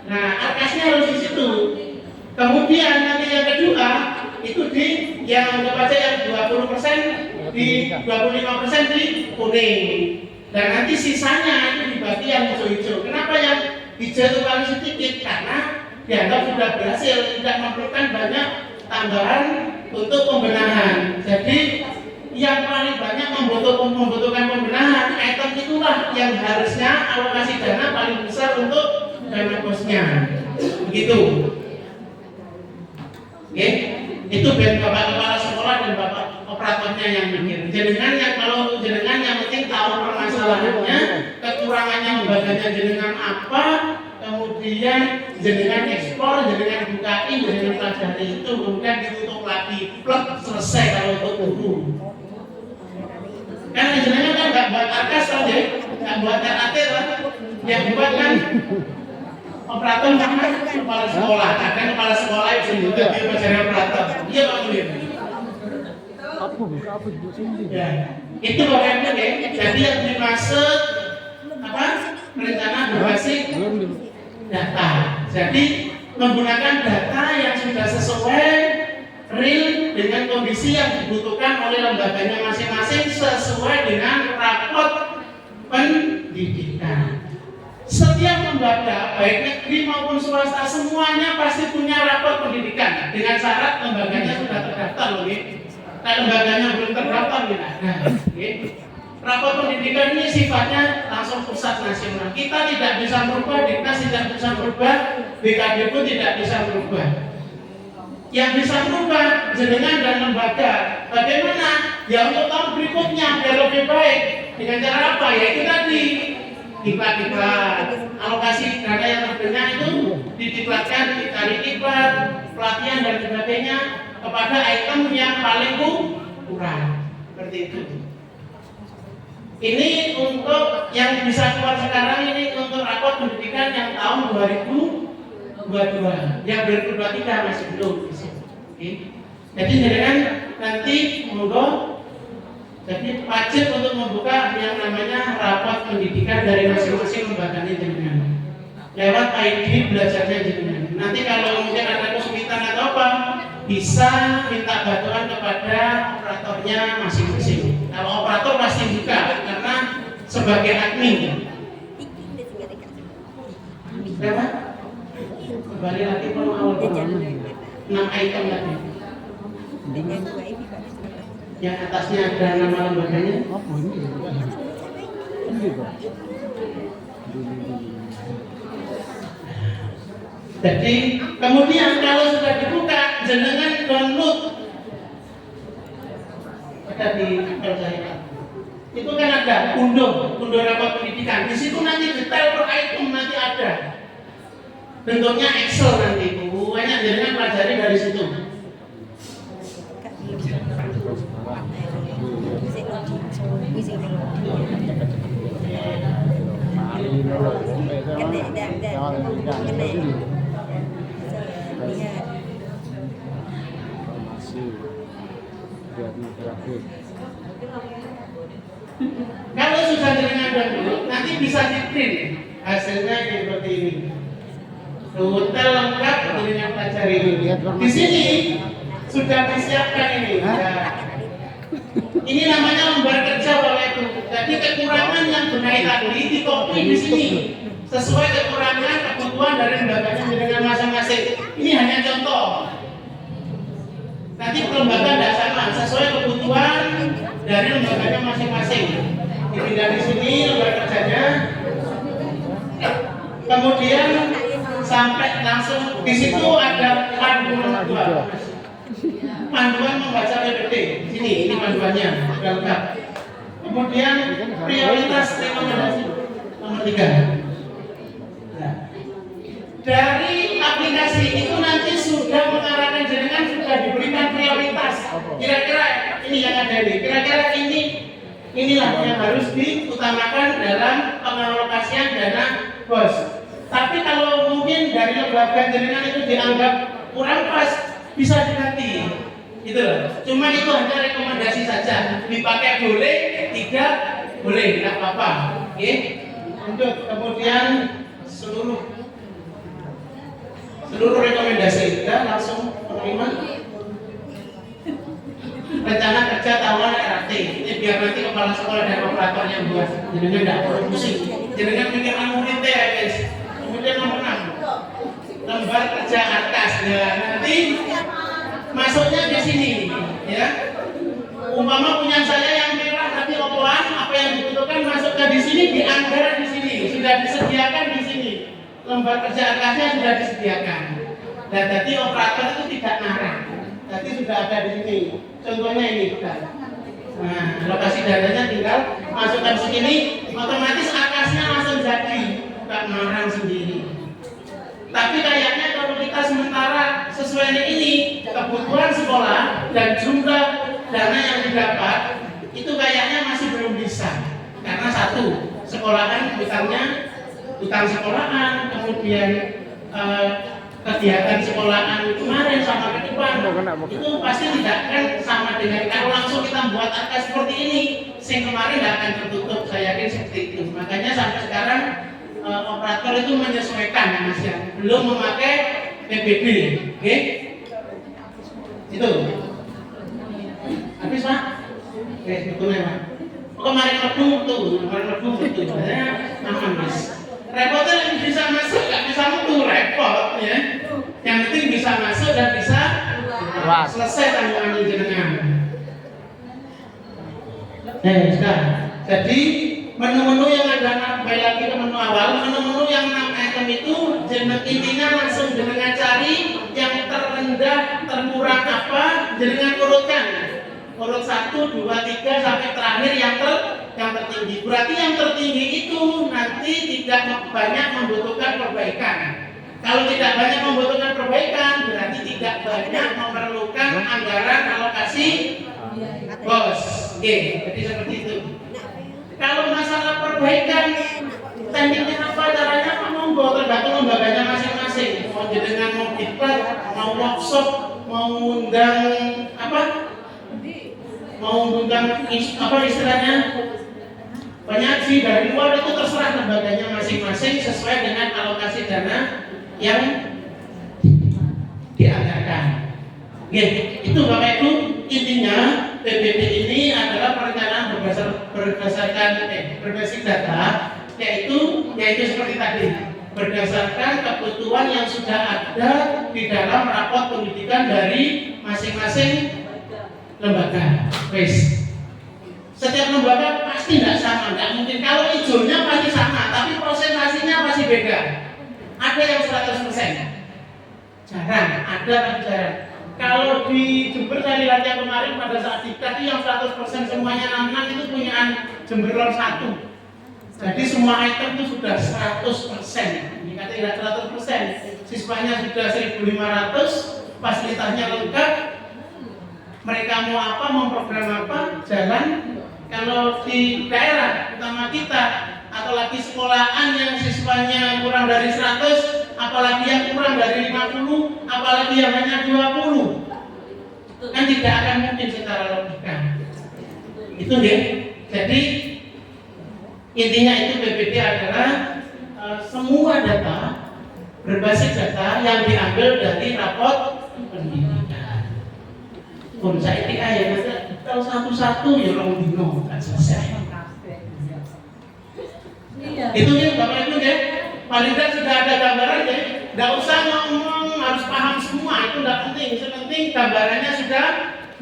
Nah, atasnya harus di situ. Kemudian nanti yang kedua itu di yang anggap aja yang 20% di 25% di kuning. Dan nanti sisanya itu dibagi yang hijau-hijau. Kenapa yang hijau itu paling sedikit? Karena dianggap sudah berhasil, tidak memerlukan banyak tambahan untuk pembenahan. Jadi yang paling banyak membutuhkan pembenahan item itulah yang harusnya alokasi dana paling besar untuk dana bosnya. Begitu. Oke, itu biar bapak kepala sekolah dan bapak operatornya yang mikir. Jenengan yang kalau jenengan yang penting tahu permasalahannya, kekurangannya lembaganya jenengan apa, kemudian jenengan ekspor, jenengan bukain, jenengan pelajari itu, kemudian ditutup lagi, plek selesai kalau untuk guru. Kan jenengan kan nggak buat arkas kan ya, nggak buat RAT kan, yang buat kan operator sama kepala sekolah, kadang kepala sekolah itu juga dia mencari operator. Iya Pak Mulir. Ya, itu bagaimana ya? Jadi yang dimaksud apa? Perencanaan berbasis data. Jadi menggunakan data yang sudah sesuai real dengan kondisi yang dibutuhkan oleh lembaganya masing-masing sesuai dengan rapot pendidikan. Setiap lembaga, baik negeri maupun swasta, semuanya pasti punya rapot pendidikan dengan syarat lembaganya sudah terdaftar loh, nah lembaganya belum terdaftar rapot pendidikan ini sifatnya langsung pusat nasional. Kita tidak bisa merubah, Diknas tidak bisa merubah, BKD pun tidak bisa merubah. Yang bisa merubah jenengan dan lembaga. Bagaimana? Ya untuk tahun berikutnya biar lebih baik. Dengan cara apa? Ya itu tadi. Diklat alokasi dana yang terbanyak itu didiklatkan, ditarik diklat, pelatihan dan sebagainya kepada item yang paling kurang. Seperti itu. Ini untuk yang bisa keluar sekarang ini untuk rapot pendidikan yang tahun 2022. Yang 2023 masih belum. Oke. Jadi jenengan nanti monggo jadi wajib untuk membuka yang namanya rapot pendidikan dari masing-masing lembaganya jenengan lewat ID belajarnya jenengan. Nanti kalau mungkin ada kesulitan masukan atau apa, bisa minta bantuan kepada operatornya masing-masing. Kalau operator pasti buka karena sebagai admin. Berapa? Kembali lagi ke awal 6 item tadi. Yang atasnya ada nama lembaganya. Apa ini? Ini Pak. Jadi kemudian kalau sudah dibuka, jenengan download. Ada di email saya. Itu kan ada unduh rapor pendidikan. Di situ nanti detail per item nanti ada. Bentuknya Excel nanti. Banyak jenengan pelajari dari situ. Kalau sudah jenengan download, nanti bisa di print hasilnya seperti ini. Hotel lengkap dengan pelajari ini. Di sini sudah disiapkan ini. Nah, ini namanya lembar kerja Bapak Ibu. Jadi kekurangan yang benahi tadi di copy di sini sesuai kekurangan kebutuhan dari lembaganya dengan masing-masing. Ini hanya contoh. Nanti lembaga tidak sama, sesuai kebutuhan dari lembaganya masing-masing. Dipindah di sini lembar kerjanya. Kemudian sampai langsung di situ ada panduan dua. Panduan membaca PPT. Sini, ini panduannya, sudah lengkap. Kemudian prioritas rekomendasi nomor 3. Nah, dari aplikasi itu nanti sudah mengarahkan jenengan sudah diberikan prioritas. Kira-kira ini yang ada ini. Kira-kira inilah yang harus diutamakan dalam pengalokasian dana BOS. Tapi kalau mungkin dari lembaga jenengan itu dianggap kurang pas, bisa diganti. Gitu loh. Cuma itu hanya rekomendasi saja. Dipakai boleh, tidak boleh, tidak apa-apa. Oke. Untuk kemudian seluruh rekomendasi kita langsung menerima rencana kerja tahunan RAT. Ini biar nanti kepala sekolah dan operator yang buat. Jenengan tidak perlu pusing. Jenengan mikirkan murid ya guys. Kemudian nomor 6, lembar kerja atas. Ya, nanti masuknya di sini, ya. Umpama punya saya yang merah tadi opoan, apa yang dibutuhkan masukkan di sini, dianggaran di sini, sudah disediakan di sini. Lembar kerja atasnya sudah disediakan. Dan tadi operator itu tidak ngarang. Tadi sudah ada di sini. Contohnya ini sudah. Nah, lokasi dananya tinggal masukkan segini, otomatis atasnya langsung jadi, bukan ngarang sendiri. Tapi kayaknya kalau kita sementara sesuai ini kebutuhan sekolah dan jumlah dana yang didapat itu kayaknya masih belum bisa. Karena satu, sekolahan utang sekolahan, kemudian kegiatan sekolahan kemarin sama ke depan itu pasti tidak akan sama dengan kalau langsung kita buat angka seperti ini. Sing kemarin tidak akan tertutup, saya yakin seperti itu. Makanya sampai sekarang operator itu menyesuaikan Mas ya, belum memakai PBB, oke? Itu. Habis Pak? Oke, betulnya Pak. Kemarin lebu betul. Saya aman Mas. Repotnya yang bisa masuk, nggak bisa mutu, repot ya. Yang penting bisa masuk dan bisa selesai tanggungan jenengan. Sudah. Jadi menu-menu yang ada, kembali lagi ke menu awal, menu-menu yang 6 item itu intinya langsung jenengan cari yang terendah, termurah apa, jenengan urutkan. Urut 1, 2, 3 sampai terakhir yang tertinggi. Berarti yang tertinggi itu nanti tidak banyak membutuhkan perbaikan. Kalau tidak banyak membutuhkan perbaikan, berarti tidak banyak memerlukan anggaran alokasi BOS. Oke, jadi seperti itu. Kalau masalah perbaikan, tekniknya apa, caranya apa, monggo tergantung lembaganya masing-masing. Mau jenengan mau diklat, mau workshop, mau undang istilahnya penyaji dari luar, itu terserah lembaganya masing-masing sesuai dengan alokasi dana yang dianggarkan. Oke, itu Bapak Ibu, intinya PBB ini adalah perencanaan berbasis data, yaitu seperti tadi, berdasarkan kebutuhan yang sudah ada di dalam rapot pendidikan dari masing-masing lembaga. Setiap lembaga pasti tidak sama, tidak mungkin. Kalau hijaunya pasti sama, tapi presentasinya pasti beda. Ada yang 100%, jarang, ada tapi jarang. Kalau di Jember saya lihat yang kemarin pada saat diklat yang 100% semuanya anak itu punya Jember Lor 1. Jadi semua item itu sudah 100%. Ini katanya 100%. Siswanya sudah 1.500, fasilitasnya lengkap. Mereka mau apa, mau program apa, jalan. Kalau di daerah, utama kita, atau lagi sekolahan yang siswanya kurang dari 100, apalagi yang kurang dari 50, apalagi yang hanya 20, kan tidak akan mungkin secara logika. Itu ya. Jadi intinya itu PBD adalah semua data berbasis data yang diambil dari rapot pendidikan. Pun saya ya tahu satu-satu ya orang bingung kan selesai. Itu ya Bapak Ibu ya. Paling tidak sudah ada gambaran ya. Tidak usah ngomong harus paham semua, itu tidak penting. Sepenting gambarannya sudah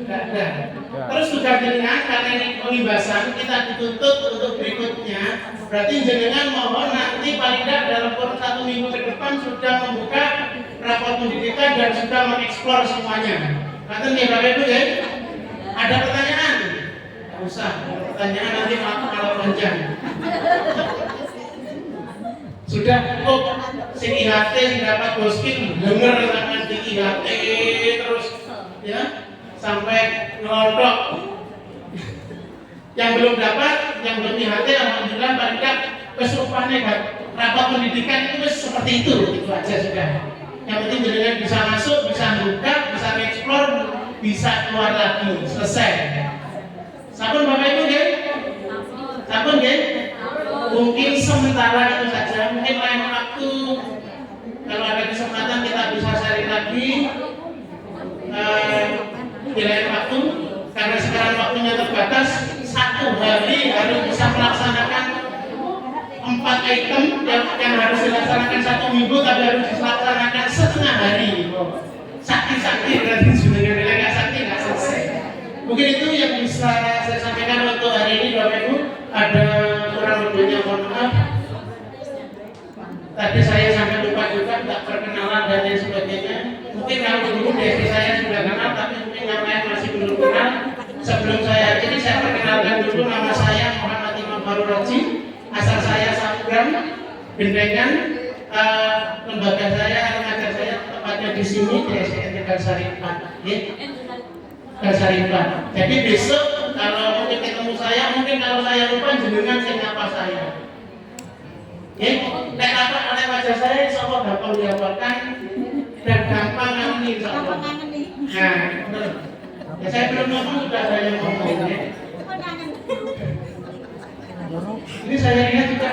ada. Terus sudah jenengan karena ini pembahasan kita dituntut untuk berikutnya. Berarti jenengan mohon nanti paling tidak dalam kurun 1 minggu ke depan sudah membuka rapor pendidikan dan sudah mengeksplor semuanya. Nanti nih Bapak Ibu ya. Ada pertanyaan? Tidak usah. Ada pertanyaan nanti malah panjang. Sudah si IHT si dapat boskin dengar dengan di IHT terus ya sampai ngelodok. Yang belum dapat, yang belum IHT alhamdulillah paling tidak keserupannya rapat pendidikan itu seperti itu aja sudah. Yang penting jenengan bisa masuk, bisa buka, bisa eksplor, bisa keluar lagi, selesai. Sampun Bapak Ibu ya? Sampun ya? Mungkin sementara itu saja, mungkin lain waktu kalau ada kesempatan kita bisa sharing lagi di lain waktu, karena sekarang waktunya terbatas. 1 hari harus bisa melaksanakan 4 item yang harus dilaksanakan 1 minggu, tapi harus dilaksanakan setengah hari. Sakti berarti sudah nggak sakti nggak selesai. Mungkin itu yang bisa saya sampaikan untuk hari ini Bapak Ibu. Ada kurang lebihnya mohon maaf. Tadi saya sampai lupa juga tak perkenalan dan lain sebagainya. Mungkin kalau dulu desi saya sudah kenal, tapi mungkin yang lain masih belum kenal. Sebelum saya jadi saya perkenalkan dulu, nama saya Muhammad Imam Farul Raji. Asal saya Sabran, Bendengan. Lembaga saya, lembaga saya tepatnya di sini di SDN Tegal Sari 4. Tegal Sari 4. Jadi besok kalau mungkin ketemu saya, mungkin kalau saya lupa jenengan siapa saya. Nek apa oleh wajah saya, insya Allah gampang dihafalkan dan gampang ngani insya Allah. Nah, ya saya belum ngomong sudah ada yang ngomong ya. Ini saya lihat juga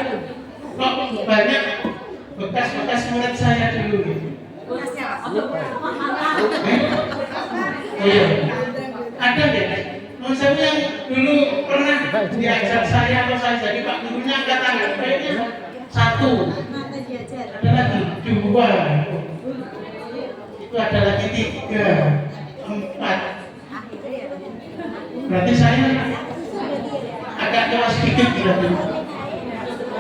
kok banyak bekas murid saya dulu. Oh iya, ada deh. Saya yang dulu pernah diajar saya atau saya jadi pak gurunya angkat tangan. Kayaknya 1, ada lagi 2, itu ada lagi 3, 4. Berarti saya agak tua sedikit berarti.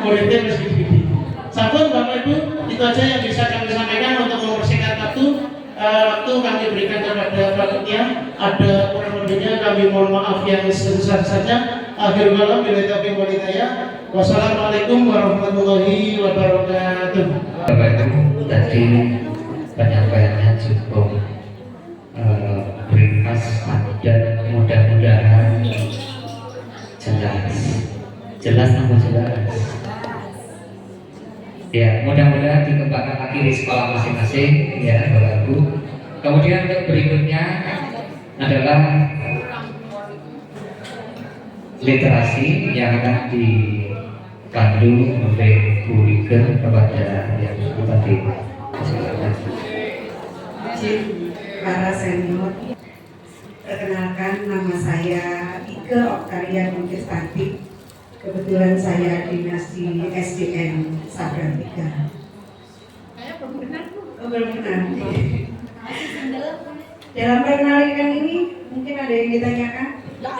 Muridnya masih sedikit. Sampun Bapak Ibu, itu aja yang bisa kami sampaikan untuk mempersingkat waktu kami berikan kepada panitia. Ada kurang lebihnya kami mohon maaf yang sebesar-besarnya. Akhirul kalam bila taufiq wal hidayah. Wassalamualaikum warahmatullahi wabarakatuh. Bapak Ibu, tadi penyampaiannya cukup ringkas dan mudah-mudahan jelas namun jelas. Ya, mudah-mudahan dikembangkan lagi di sekolah masing-masing ya Bapak Ibu. Kemudian untuk berikutnya adalah literasi yang akan dipandu oleh Bu Liger kepada yang tadi. izin para senior, perkenalkan nama saya Ike Oktaria Kontestati. Kebetulan saya dinas di SDN Sabran 3. Oh, belum kenal. Dalam perkenalkan ini mungkin ada yang ditanyakan? Tidak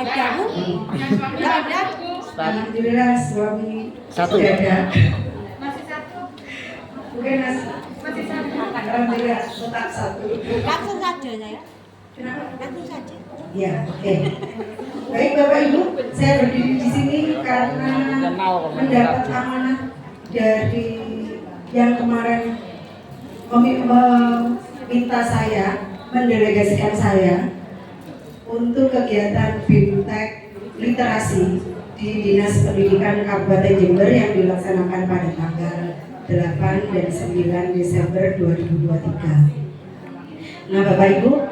ada. Alhamdulillah suami Satu. sudah ada. Masih satu. Bukan masih Masih satu. Alhamdulillah tetap satu. Langsung saja saya. Kenapa? Langsung saja. Ya, oke. Baik Bapak Ibu, saya berdiri di sini karena mendapat amanah dari yang kemarin meminta saya, mendelegasikan saya untuk kegiatan BIMTEK literasi di Dinas Pendidikan Kabupaten Jember yang dilaksanakan pada tanggal 8 dan 9 Desember 2023. Nah Bapak Ibu,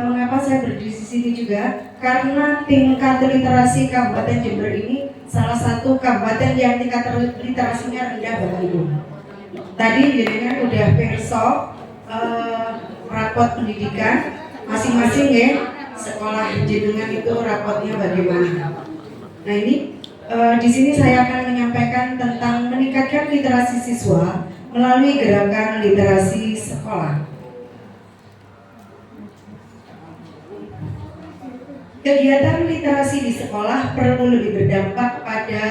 mengapa saya berdiri di sini juga? Karena tingkat literasi Kabupaten Jember ini salah satu kabupaten yang tingkat literasinya rendah Bapak Ibu. Tadi jenengan udah perso rapot pendidikan masing-masing ya, sekolah jenengan itu rapotnya bagaimana. Nah ini di sini saya akan menyampaikan tentang meningkatkan literasi siswa melalui gerakan literasi sekolah. Kegiatan literasi di sekolah perlu lebih berdampak pada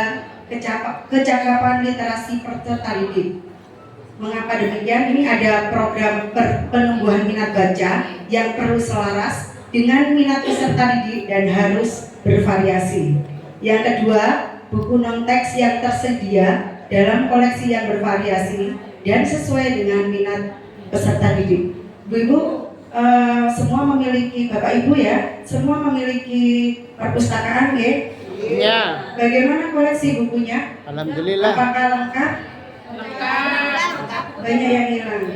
kecakapan literasi peserta didik. Mengapa demikian? Ini ada program penumbuhan minat baca yang perlu selaras dengan minat peserta didik dan harus bervariasi. Yang kedua, buku non-teks yang tersedia dalam koleksi yang bervariasi dan sesuai dengan minat peserta didik. Bu-ibu, semua memiliki, Bapak Ibu ya, semua memiliki perpustakaan ya? Iya. Bagaimana koleksi bukunya? Alhamdulillah. Apakah lengkap? Banyak yang hilang.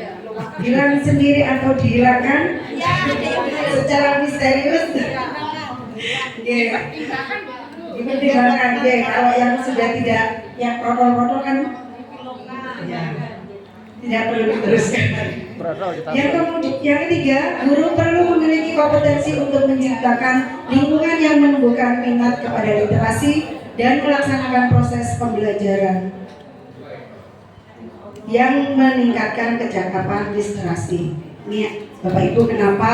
Hilang sendiri atau dihilangkan? Secara misterius? Iya. Dipertimbangkan ya, kalau yang sudah tidak, yang protol-protol kan ya, tidak perlu diteruskan. Yang ketiga, guru perlu memiliki kompetensi untuk menciptakan lingkungan yang menumbuhkan minat kepada literasi dan melaksanakan proses pembelajaran yang meningkatkan kecakapan literasi. Ini Bapak Ibu, kenapa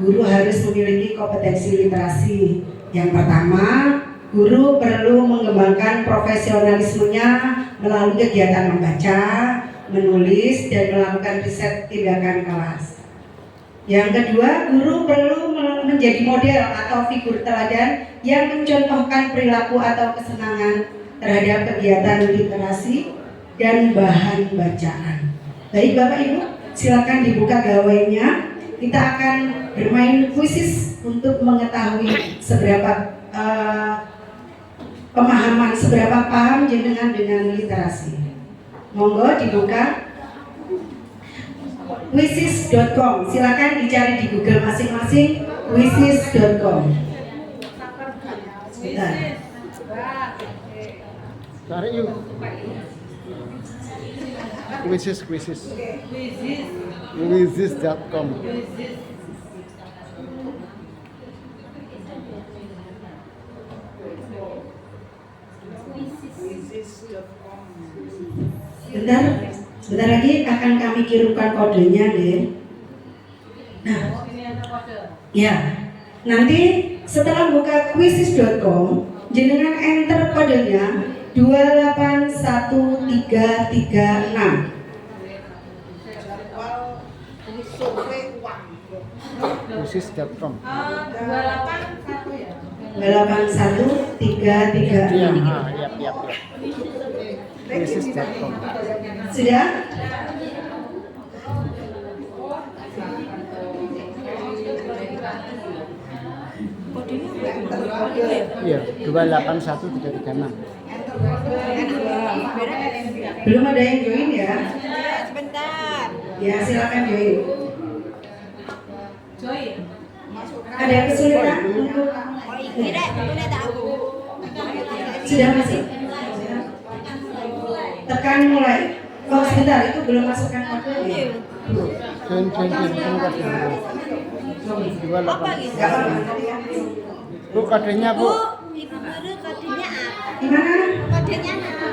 guru harus memiliki kompetensi literasi? Yang pertama, guru perlu mengembangkan profesionalismenya melalui kegiatan membaca, menulis, dan melakukan riset tindakan kelas. Yang kedua, guru perlu menjadi model atau figur teladan yang mencontohkan perilaku atau kesenangan terhadap kegiatan literasi dan bahan bacaan. Baik Bapak Ibu, silakan dibuka gawainya. Kita akan bermain kuisis untuk mengetahui seberapa pemahaman, seberapa paham jenengan dengan literasi. Monggo dibuka quizzes.com. Silakan dicari di Google masing-masing quizzes.com. Sebentar. Cari yuk. Quizzes. Quizzes.com. Sebentar lagi akan kami kirimkan kodenya deh. Nah, ya, nanti setelah buka quizzes.com, jenengan enter kodenya 28136. Quizzes.com. 28136. Iya, iya. Quizzes.com. Sudah? Iya, 281336. Belum ada yang join ya? Sebentar. Ya, silakan join. Ada yang kesulitan untuk Tidak, boleh tak aku. sudah masih? Tekan mulai. Oh sebentar, itu belum masukkan kode ya? Join kamu kode. Apa gitu? Gak apa-apa tadi kan. Bu kodenya bu. Ibu guru kodenya apa? Gimana? Kodenya apa?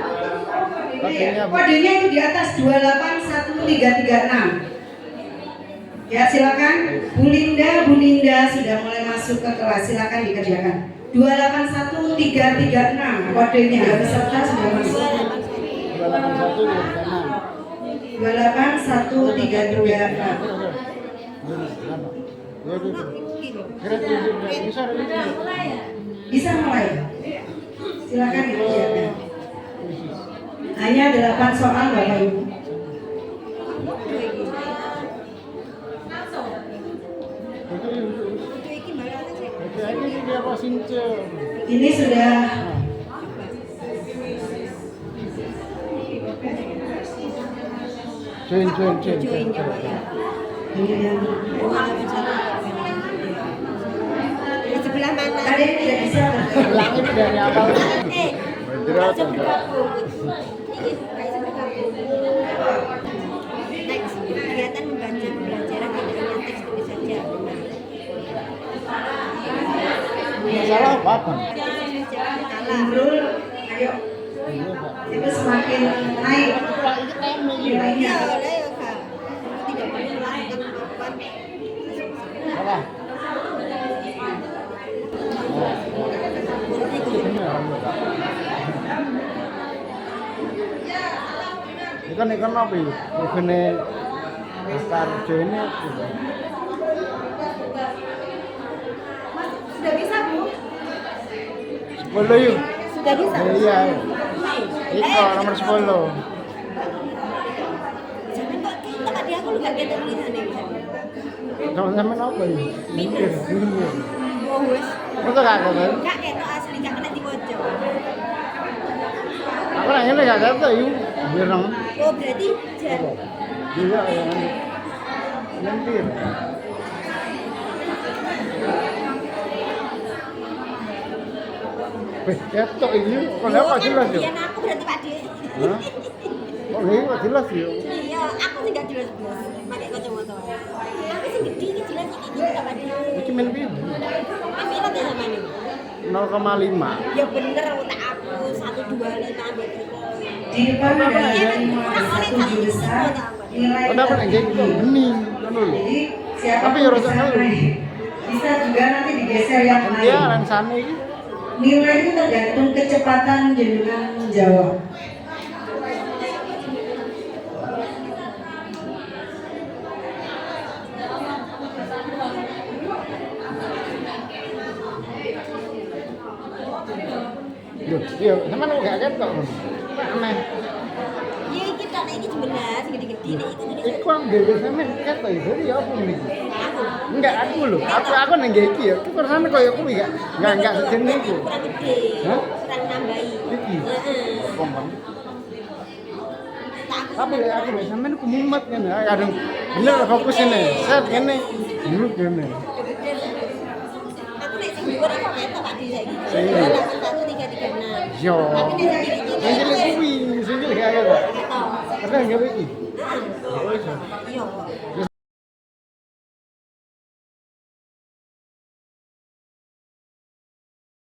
Kodenya bu. Kodenya itu di atas 281336. Ya silakan. Bu Linda sudah mulai masuk ke kelas, silakan dikerjakan. 281336 kodenya, peserta sudah masuk. 281 di sana. 2811336. Bisa mulai. Silakan dikerjakan. Hanya 8 soal Bapak Ibu. Ini sudah Join. ini yang Di sebelah mana? ada yang tidak bisa. Langit dari awal. Nggak bisa bergabung. Nggak bisa bergabung. Next, kegiatan membaca pembelajaran tidak hanya teks tulis saja. Salah apa? Salah. Nurul, ayo. Itu semakin naik nilainya. Ya, oleh ya kak. Tidak perlu melakukan apa-apa. Salah. Ikan apa ya? Ikannya daftar joinnya. Sudah bisa bu? 10 yuk. Sudah bisa. Iya. Iko nomor 10. Jangan kok kita tadi aku lu gak ada tulisannya. Sama apa ya? Mikir. Oh wes. Betul gak kan? Kak ketok asli gak kena diwojo. Aku nanya nih gak kata yuk. Birang. Oh berarti jan. Iya yang lentir. Ketok ini, kok apa jelas ya? Biar aku berarti Pak De. Hah? Kok ini kok jelas ya? Iya, aku sih gak jelas bos. Pakai kacamata. Tapi sih gede ini jelas ini Pak De. Ini main pin Pimpinan ya sama ini. 0,5. Ya bener tak aku 125 ambil itu. Di depan ada 5 juru besar nilai. Kenapa nih kayak gitu? Bening, kan dulu. Jadi siapa Tapi ya bisa rasa ngeluh. naik. Bisa juga nanti digeser yang Dia lain. lansane iki. Nilai itu tergantung kecepatan jenengan menjawab. Loh, iya, sama lu gak ketok. Aneh. Ya iki tak iki jelas gede-gede ini itu tulisan. Iku ang dhewe sampean ketok ya. Jadi apa ini? Aku. Enggak aku lho. Aku nang iki ya. Ki rasane koyo kuwi gak. Enggak sejenis iku. Kurang gede. Hah? Kurang nambahi. Iki. Heeh. Kompon. Tak aku Tapi aku lho sampean ku mumet ngene. Kadang bener fokus ini. Set ngene. Dulu ngene. aku nek sing dhuwur aku ketok Pak De saiki. Iya. 18336. Yo. Tapi nek sing Sing cilik kuwi, sing cilik gak ketok. ketok. Karena enggak iki. Heeh. Oh iso. Iya.